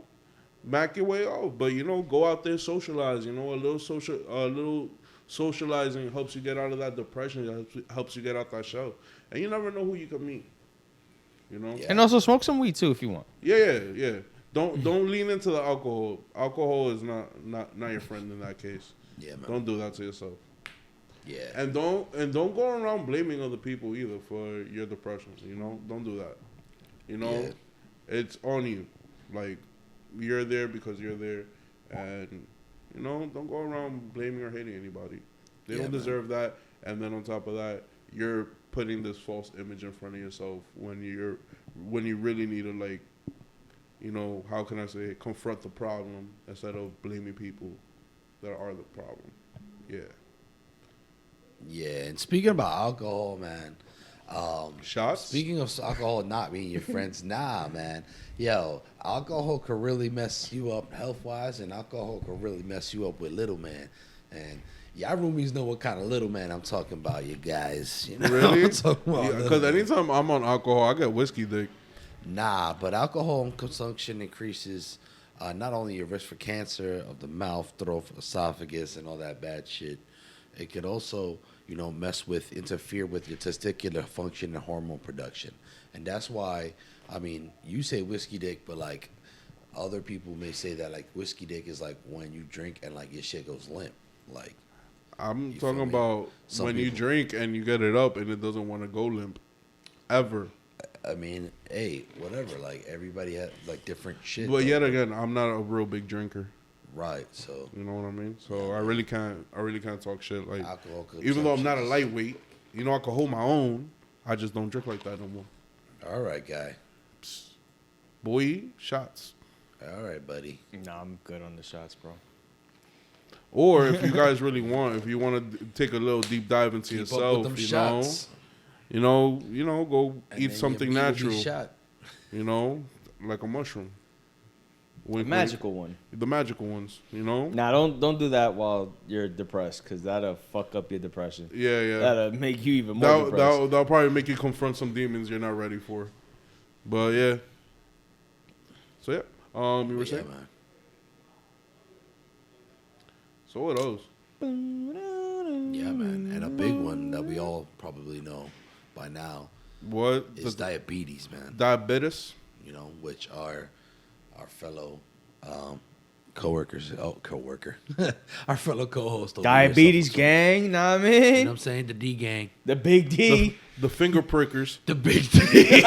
back your way off. But, go out there, socialize, a little socializing helps you get out of that depression, helps you get out that shell. And you never know who you can meet, Yeah. And also smoke some weed too if you want. Yeah. Don't lean into the alcohol. Alcohol is not your friend in that case. Yeah, man. Don't do that to yourself. Yeah. And don't go around blaming other people either for your depression. Don't do that. Yeah. It's on you. Like, you're there because you're there, and don't go around blaming or hating anybody. They don't deserve that. And then on top of that, you're putting this false image in front of yourself when you really need to, like, how can I say, confront the problem instead of blaming people that are the problem. Yeah, and speaking about alcohol, man. Shots? Speaking of alcohol not being your friends, nah, man. Yo, alcohol could really mess you up health-wise, and alcohol could really mess you up with little man. And y'all roomies know what kind of little man I'm talking about, you guys. Really? Because Because anytime I'm on alcohol, I get whiskey dick. Nah, but alcohol consumption increases not only your risk for cancer of the mouth, throat, esophagus, and all that bad shit. It could also, interfere with your testicular function and hormone production. And that's why, you say whiskey dick, but, like, other people may say that, like, whiskey dick is, like, when you drink and, like, your shit goes limp. Like, I'm talking about when you drink and you get it up and it doesn't want to go limp. Ever. Hey, whatever. Like, everybody has, like, different shit. But yet again, I'm not a real big drinker. Right, so. You know what I mean? So I really can't talk shit. Like, alcohol even though I'm not a lightweight, You know, I can hold my own. I just don't drink like that no more. All right, guy. Boy, shots. All right, buddy. Nah, I'm good on the shots, bro. Or if you guys really want, if you want to take a little deep dive into Keep up yourself, with them you shots. know, go And eat then something your meat will be natural. shot. You know, like a mushroom. A Wink, magical one. wink. The magical ones. You know. Nah, don't do that while you're depressed, because that'll fuck up your depression. Yeah. That'll make you even more depressed. That'll probably make you confront some demons you're not ready for. But yeah. So yeah. You were Yeah, saying. man. So what else? Yeah, man. And a big one that we all probably know by now What? is diabetes, man. Diabetes. You know, which are our fellow co-workers. Oh, co-worker. Our fellow co-host. over here, Diabetes so- gang, know what I You mean? know what I'm saying? The D gang. The big D. The finger prickers. The big D.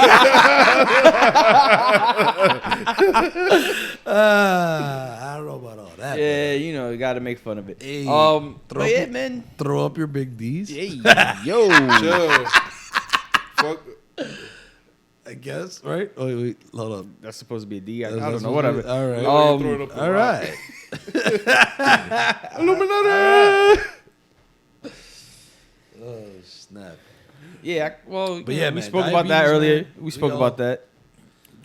I don't know about all that. Yeah, you know, you got to make fun of it. Hey, but yeah, man. Throw up your big D's. Hey, yo. Chill. Fuck. I guess, right? Oh, wait, hold up. That's supposed to be a D. I That's don't know, supposed whatever. to be- all right. Why you throw it up the All rock? right. Illuminati. Oh, snap. Yeah, well, But you yeah, know, we man, spoke about that diabetes, earlier. man, We we spoke all- about that.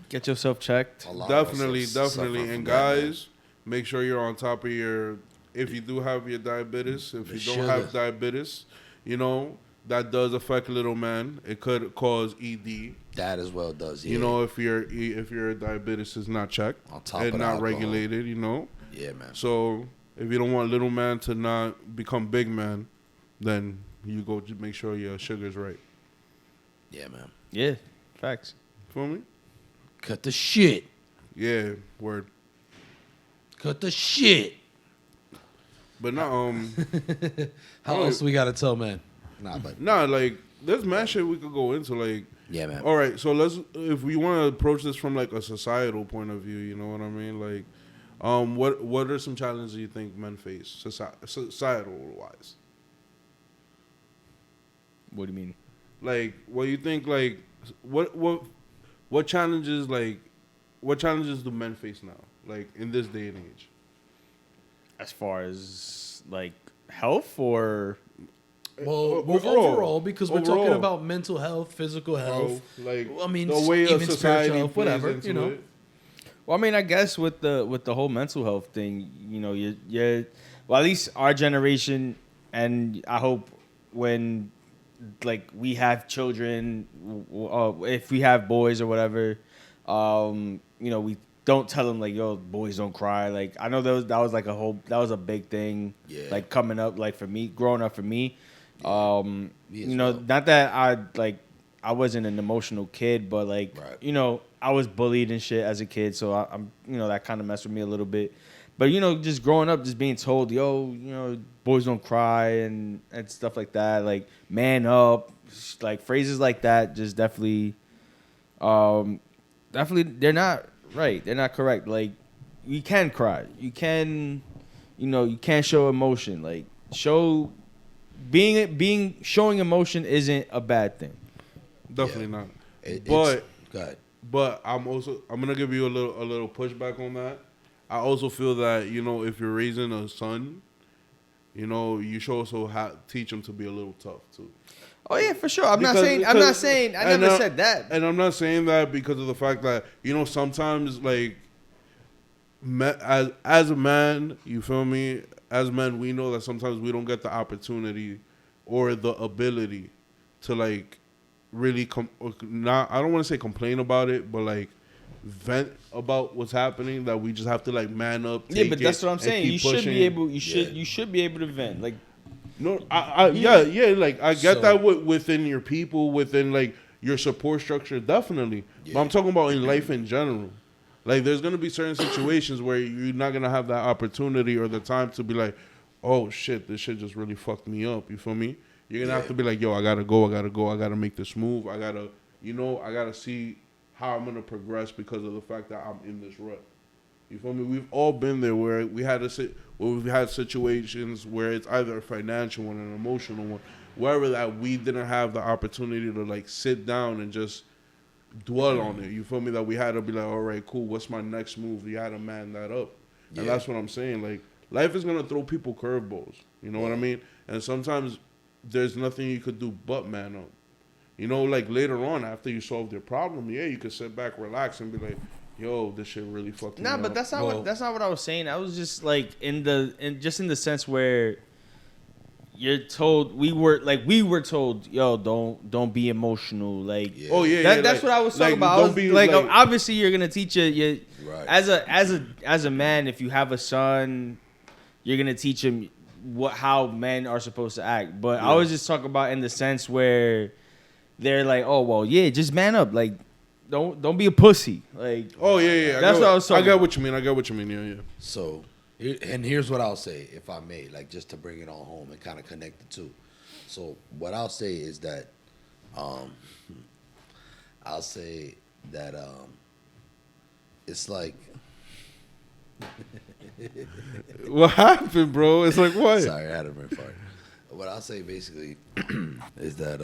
Get yourself checked. A lot of us Definitely. suffer And from that, man. guys, make sure you're on top of your. If you do have your diabetes, if The you sugar. don't have diabetes, you know that does affect little man. It could cause ED. That as well does, yeah. You know, if your diabetes is not checked On top and of the not alcohol. regulated, you know. Yeah, man. So if you don't want little man to not become big man, then you go just make sure your sugar's right. Yeah, man. Yeah, facts. Feel me? Cut the shit. Yeah, word. Cut the shit. But not How Oh, else we gotta tell, man? Nah, but nah, like there's mad shit we could go into. Like, yeah, man. all right, so if we want to approach this from like a societal point of view, you know what I mean? Like, what are some challenges you think men face societal wise? What do you mean? Like, what you think? Like, what challenges do men face now? Like in this day and age? As far as like health or Well, overall. overall, because we're talking Overall. about mental health, physical health. Like, I mean, the way even of society spiritual health, plays whatever, into you know. it. well, I mean, I guess with the whole mental health thing, you know, you're well, at least our generation, and I hope when like we have children, if we have boys or whatever, you know, we don't tell them like, yo, boys don't cry. Like I know that was a big thing. Yeah. Like coming up, like for me, growing up for me. Me as You know, well. not that I wasn't an emotional kid, but like Right. you know, I was bullied and shit as a kid, so I'm you know that kind of messed with me a little bit. But you know, just growing up, just being told, yo, you know, boys don't cry and stuff like that, like man up, like phrases like that, just definitely they're not right. They're not correct. Like you can cry, you can, you know, you can show emotion. Like showing emotion isn't a bad thing. Definitely Yeah. not. Go ahead. But I'm gonna give you a little pushback on that. I also feel that, you know, if you're raising a son, you know, you should also teach him to be a little tough too. Oh yeah, for sure. I'm not Because- saying. I and, never said that. And I'm not saying that because of the fact that, you know, sometimes like as a man, you feel me? As men, we know that sometimes we don't get the opportunity or the ability to like really I don't want to say complain about it, but like vent about what's happening, that we just have to like man up. Yeah, take but that's it, what I'm and saying. keep You should pushing. be able. You Yeah. should be able to vent. Like No, yeah, like I get So- that within your people, within like your support structure, definitely. But Yeah. I'm talking about in life in general. Like, there's gonna be certain situations where you're not gonna have that opportunity or the time to be like, oh shit, this shit just really fucked me up. You feel me? You're gonna have Yeah. to be like, yo, I gotta go, I gotta make this move. I gotta see how I'm gonna progress because of the fact that I'm in this rut. You feel me? We've all been there where we've had situations where it's either a financial one, an emotional one, wherever that we didn't have the opportunity to like sit down and just dwell on it. You feel me? That we had to be like, all right, cool. What's my next move? You had to man that up, and that's what I'm saying. Like life is gonna throw people curveballs. You know what I mean? And sometimes there's nothing you could do but man up. You know, like later on after you solve your problem, you could sit back, relax, and be like, yo, this shit really fucked me up. But that's not what I was saying. I was just like in the sense where you're told we were told, yo, don't be emotional. Like, that's what I was talking about. I was, like, obviously you're gonna teach you right. as a man. If you have a son, you're gonna teach him how men are supposed to act. But I was just talking about in the sense where they're like, oh well, just man up. Like, don't be a pussy. Like, that's what I was talking. I got what you mean. Yeah. So, and here's what I'll say, if I may, like just to bring it all home and kind of connect the two. So, what I'll say is that, it's like. What happened, bro? It's like what? Sorry, I had a brain fart. What I'll say basically is that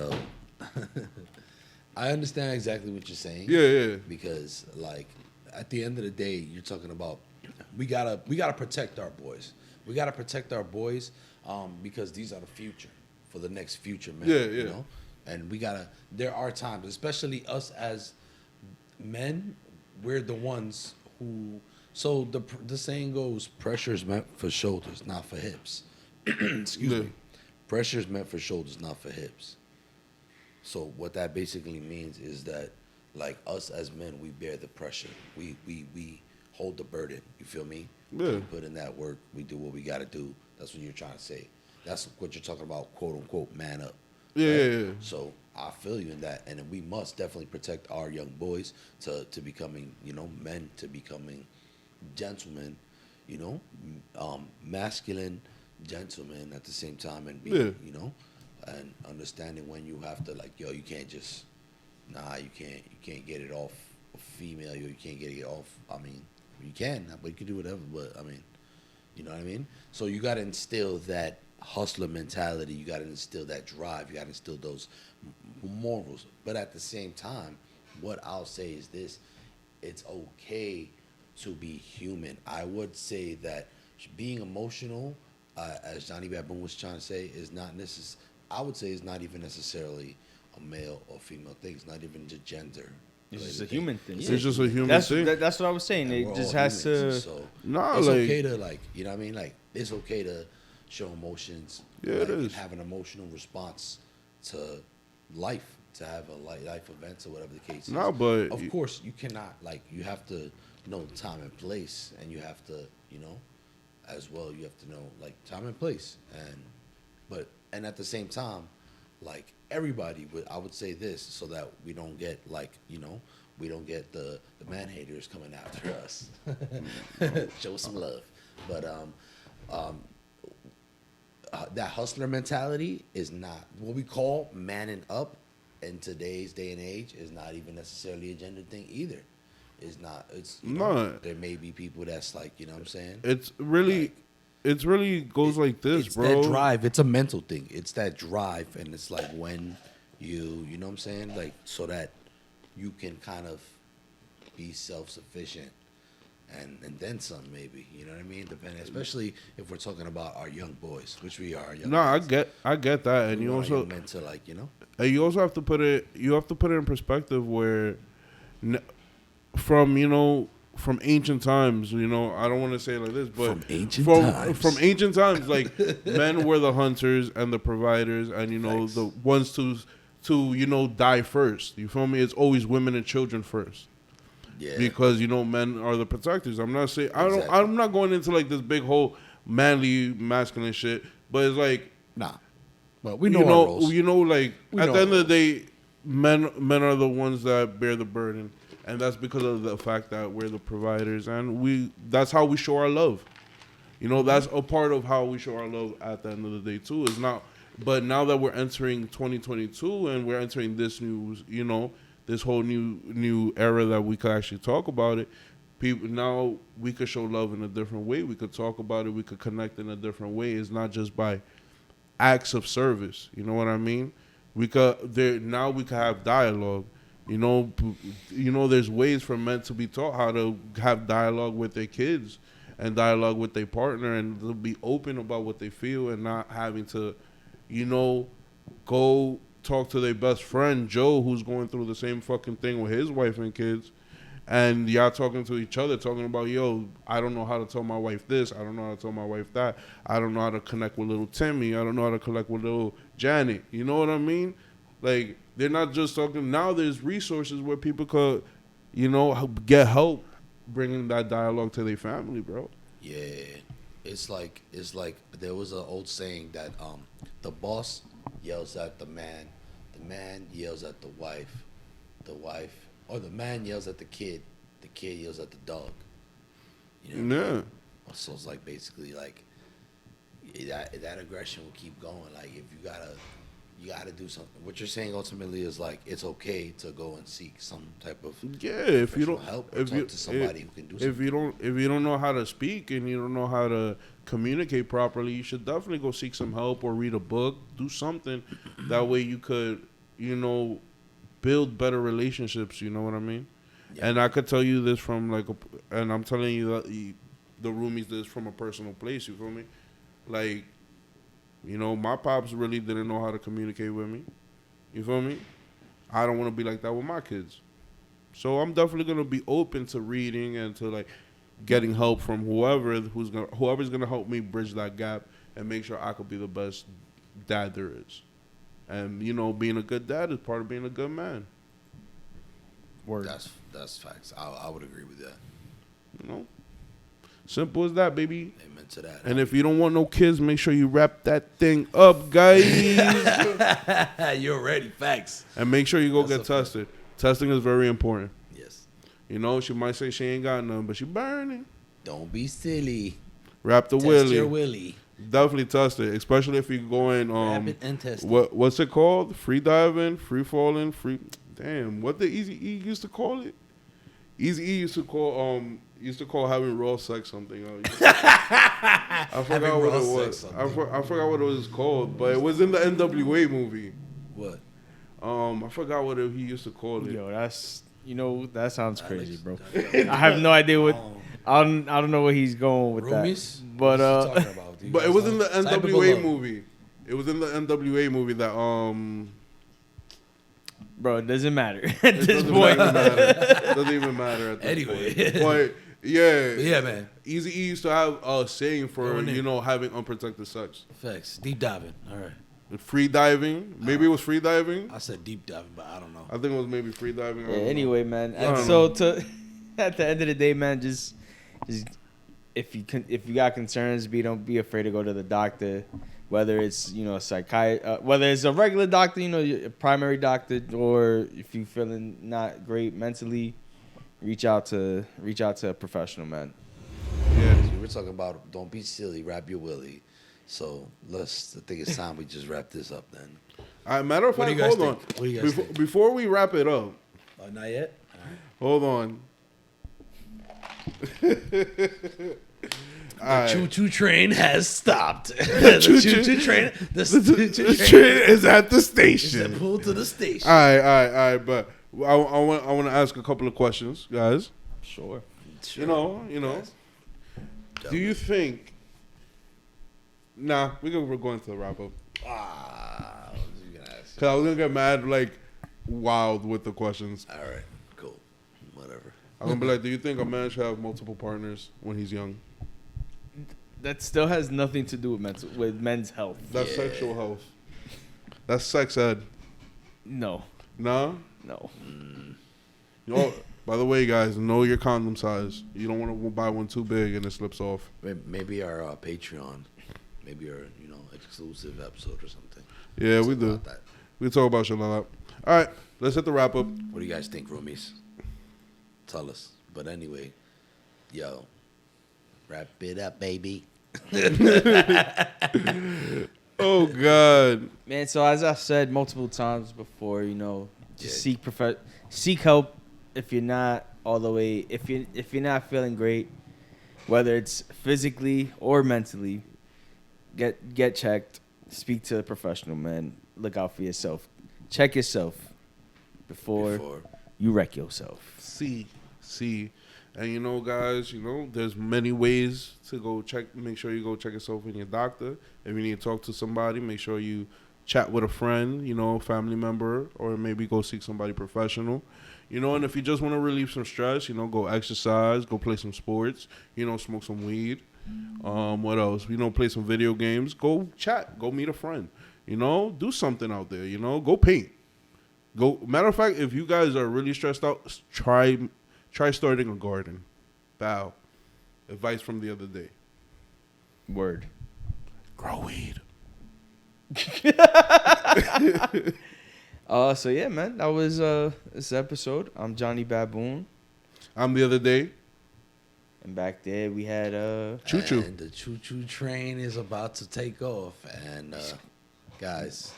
I understand exactly what you're saying. Yeah. Because like at the end of the day, you're talking about we gotta protect our boys. We gotta protect our boys because these are the future for the next future men. Yeah. You know, and there are times, especially us as men, we're the ones who. So the saying goes, pressure is meant for shoulders, not for hips. Excuse me. Pressure is meant for shoulders, not for hips. So what that basically means is that, like us as men, we bear the pressure. We hold the burden. You feel me? Yeah. We put in that work. We do what we got to do. That's what you're trying to say. That's what you're talking about, quote unquote, man up. Yeah, right? yeah. So I feel you in that, and we must definitely protect our young boys to becoming, men, to becoming gentlemen, masculine gentlemen at the same time, and being, and understanding when you have to, like, yo, you can't just, you can't get it off a female, you can't get it off. I mean, you can, but you can do whatever. But I mean, you know what I mean. So you got to instill that hustler mentality. You got to instill that drive. You got to instill those morals. But at the same time, what I'll say is this: it's okay to be human. I would say that being emotional, as Johnny Baboon was trying to say, is not necessary. I would say it's not even necessarily a male or female thing. It's not even just gender. It's just a human thing. It's just a human thing. That's what I was saying. And it just has humans, to. So it's okay to, like, you know what I mean? Like, it's okay to show emotions. Yeah, like, it is. Have an emotional response to life, to have a life events or whatever the case is. No, but of course you cannot, like, you have to know time and place, and you have to, as well, you have to know, like, time and place, and at the same time, like, everybody I would say this, so that we don't get, like, we don't get the man haters coming after us. Show some love. But that hustler mentality is not what we call manning up in today's day and age. Is not even necessarily a gender thing either. It's not. It's there may be people that's like, you know what I'm saying. It's really goes like this, it's bro. That drive. It's a mental thing. It's that drive, and it's like when you know what I'm saying, like, so that you can kind of be self-sufficient and then some, maybe, you know what I mean, depending, especially if we're talking about our young boys, which we are. Young boys. I get that, and we you also meant to, like, and you also have to put it in perspective where from ancient times, I don't want to say it like this, but from ancient times, like, men were the hunters and the providers, and the ones to die first. You feel me? It's always women and children first. Yeah. Because men are the protectors. I'm not saying I'm not going into like this big whole manly masculine shit, but it's like, nah. Well, we know our roles. Like, at the end of the day, men are the ones that bear the burden. And that's because of the fact that we're the providers, and that's how we show our love. That's a part of how we show our love at the end of the day too. Is not, but now that we're entering 2022 and we're entering this new, this whole new era that we could actually talk about it. People now, we could show love in a different way. We could talk about it. We could connect in a different way. It's not just by acts of service. You know what I mean? We could have dialogue. There's ways for men to be taught how to have dialogue with their kids and dialogue with their partner, and to be open about what they feel and not having to, go talk to their best friend Joe, who's going through the same fucking thing with his wife and kids, and y'all talking to each other, talking about, yo, I don't know how to tell my wife this, I don't know how to tell my wife that, I don't know how to connect with little Timmy, I don't know how to connect with little Janet. You know what I mean? Like, they're not just talking. Now there's resources where people could, get help bringing that dialogue to their family, bro. Yeah, it's like there was an old saying that the boss yells at the man yells at the wife, or the man yells at the kid yells at the dog. Yeah. So it's like basically like that aggression will keep going. Like if you gotta do something. What you're saying ultimately is like it's okay to go and seek some type of if you don't help or talk to somebody who can do something. If you don't know how to speak and you don't know how to communicate properly, you should definitely go seek some help or read a book, do something. That way you could, build better relationships. You know what I mean? Yeah. And I could tell you this from and I'm telling you that the roomies this from a personal place. You feel me? Like, my pops really didn't know how to communicate with me. You feel me? I don't want to be like that with my kids. So I'm definitely going to be open to reading and to, getting help from whoever's going to help me bridge that gap and make sure I could be the best dad there is. And, being a good dad is part of being a good man. Word. That's facts. I would agree with that. Simple as that, baby. Amen to that. And if you don't want no kids, make sure you wrap that thing up, guys. You're ready. Facts. And make sure you go get tested. Testing is very important. Yes. She might say she ain't got none, but she burning. Don't be silly. Wrap the Test willy. your willy. Definitely test it, especially if you're going Wrap it and test it. What's it called? Free diving, free falling, Damn, what the Easy E used to call it? Easy E used to call having raw sex something. I forgot what it was. I forgot what it was called, but it was in the NWA movie. What? I forgot what he used to call it. Yo, that sounds crazy, bro. I have no idea what. I don't know where he's going with Roomies? that. But but it was in the NWA movie. It was in the NWA movie that Bro, it doesn't matter at this doesn't point. Doesn't even matter at this Anyway. point. But yeah, man. Easy E used to have a saying for having unprotected sex. Facts. Deep diving. All right. Free diving. Maybe it was free diving. I said deep diving, but I don't know. I think it was maybe free diving. Yeah, anyway, man. I don't So know. at the end of the day, man, just if you got concerns, don't be afraid to go to the doctor. Whether it's whether it's a regular doctor, your primary doctor, or if you're feeling not great mentally, reach out to a professional, man. Yeah. We were talking about don't be silly, wrap your willy. So I think it's time we just wrap this up then. Matter of What do fact, you guys hold on. think? What do you guys think? Before we wrap it up, Not yet. hold on. The choo-choo train has stopped. The choo-choo train. The choo-choo train is at the is station. pulled to the station. All right. But I want to ask a couple of questions, guys. Sure. You know. Do you think? Nah, we're going to the wrap up. What was you gonna ask? Cause I was gonna get mad, wild with the questions. All right, cool, whatever. I'm gonna be like, do you think a man should have multiple partners when he's young? That still has nothing to do with men's health. That's sexual health. That's sex ed. No. Nah? No. By the way, guys, know your condom size. You don't want to buy one too big and it slips off. Maybe our Patreon, maybe our exclusive episode or something. Yeah, we do. We talk about shit like that. All right, let's hit the wrap up. What do you guys think, roomies? Tell us. But anyway, wrap it up, baby. Oh God, Man, so as I've said multiple times before, just seek help if you're not all the way if you're not feeling great, whether it's physically or mentally. Get checked. Speak to a professional, man. Look out for yourself. Check yourself before you wreck yourself. See. And you know, guys, there's many ways to go check. Make sure you go check yourself in your doctor. If you need to talk to somebody, make sure you chat with a friend, family member, or maybe go seek somebody professional. And if you just want to relieve some stress, go exercise, go play some sports, smoke some weed. What else? Play some video games. Go chat. Go meet a friend. Do something out there. Go paint. Matter of fact, if you guys are really stressed out, try starting a garden. Bow. Advice from the other day. Word. Grow weed. So yeah, man, that was this episode. I'm Johnny Baboon. I'm the other day. And back there we had Choo Choo. And the choo choo train is about to take off. And guys,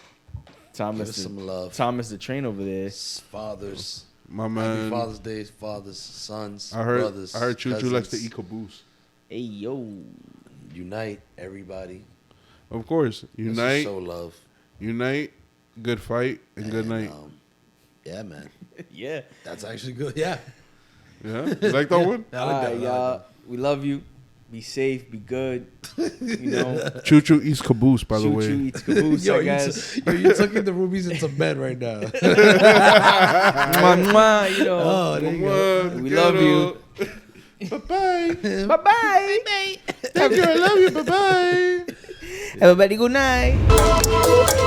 Thomas. give us some love. Thomas the train over there. Fathers. My man. Happy Father's Day, fathers, sons, I heard brothers. Choo Choo likes to cousins. eat caboose. Hey yo. Unite, everybody. Of course. Let's Unite. show love. Unite. Good fight and good night. Yeah, man. Yeah. That's actually good. Yeah. Yeah. You like that one? I All like that. right, y'all. We love you. Be safe. Be good. Choo Choo eats caboose, by the Choo way. Choo eats caboose, I guess. You're tucking the rubies into bed right now. Mwah, mwah, Oh, there you go. We love you. Bye-bye. Bye-bye. Thank you. I love you. Bye-bye. Everybody good night.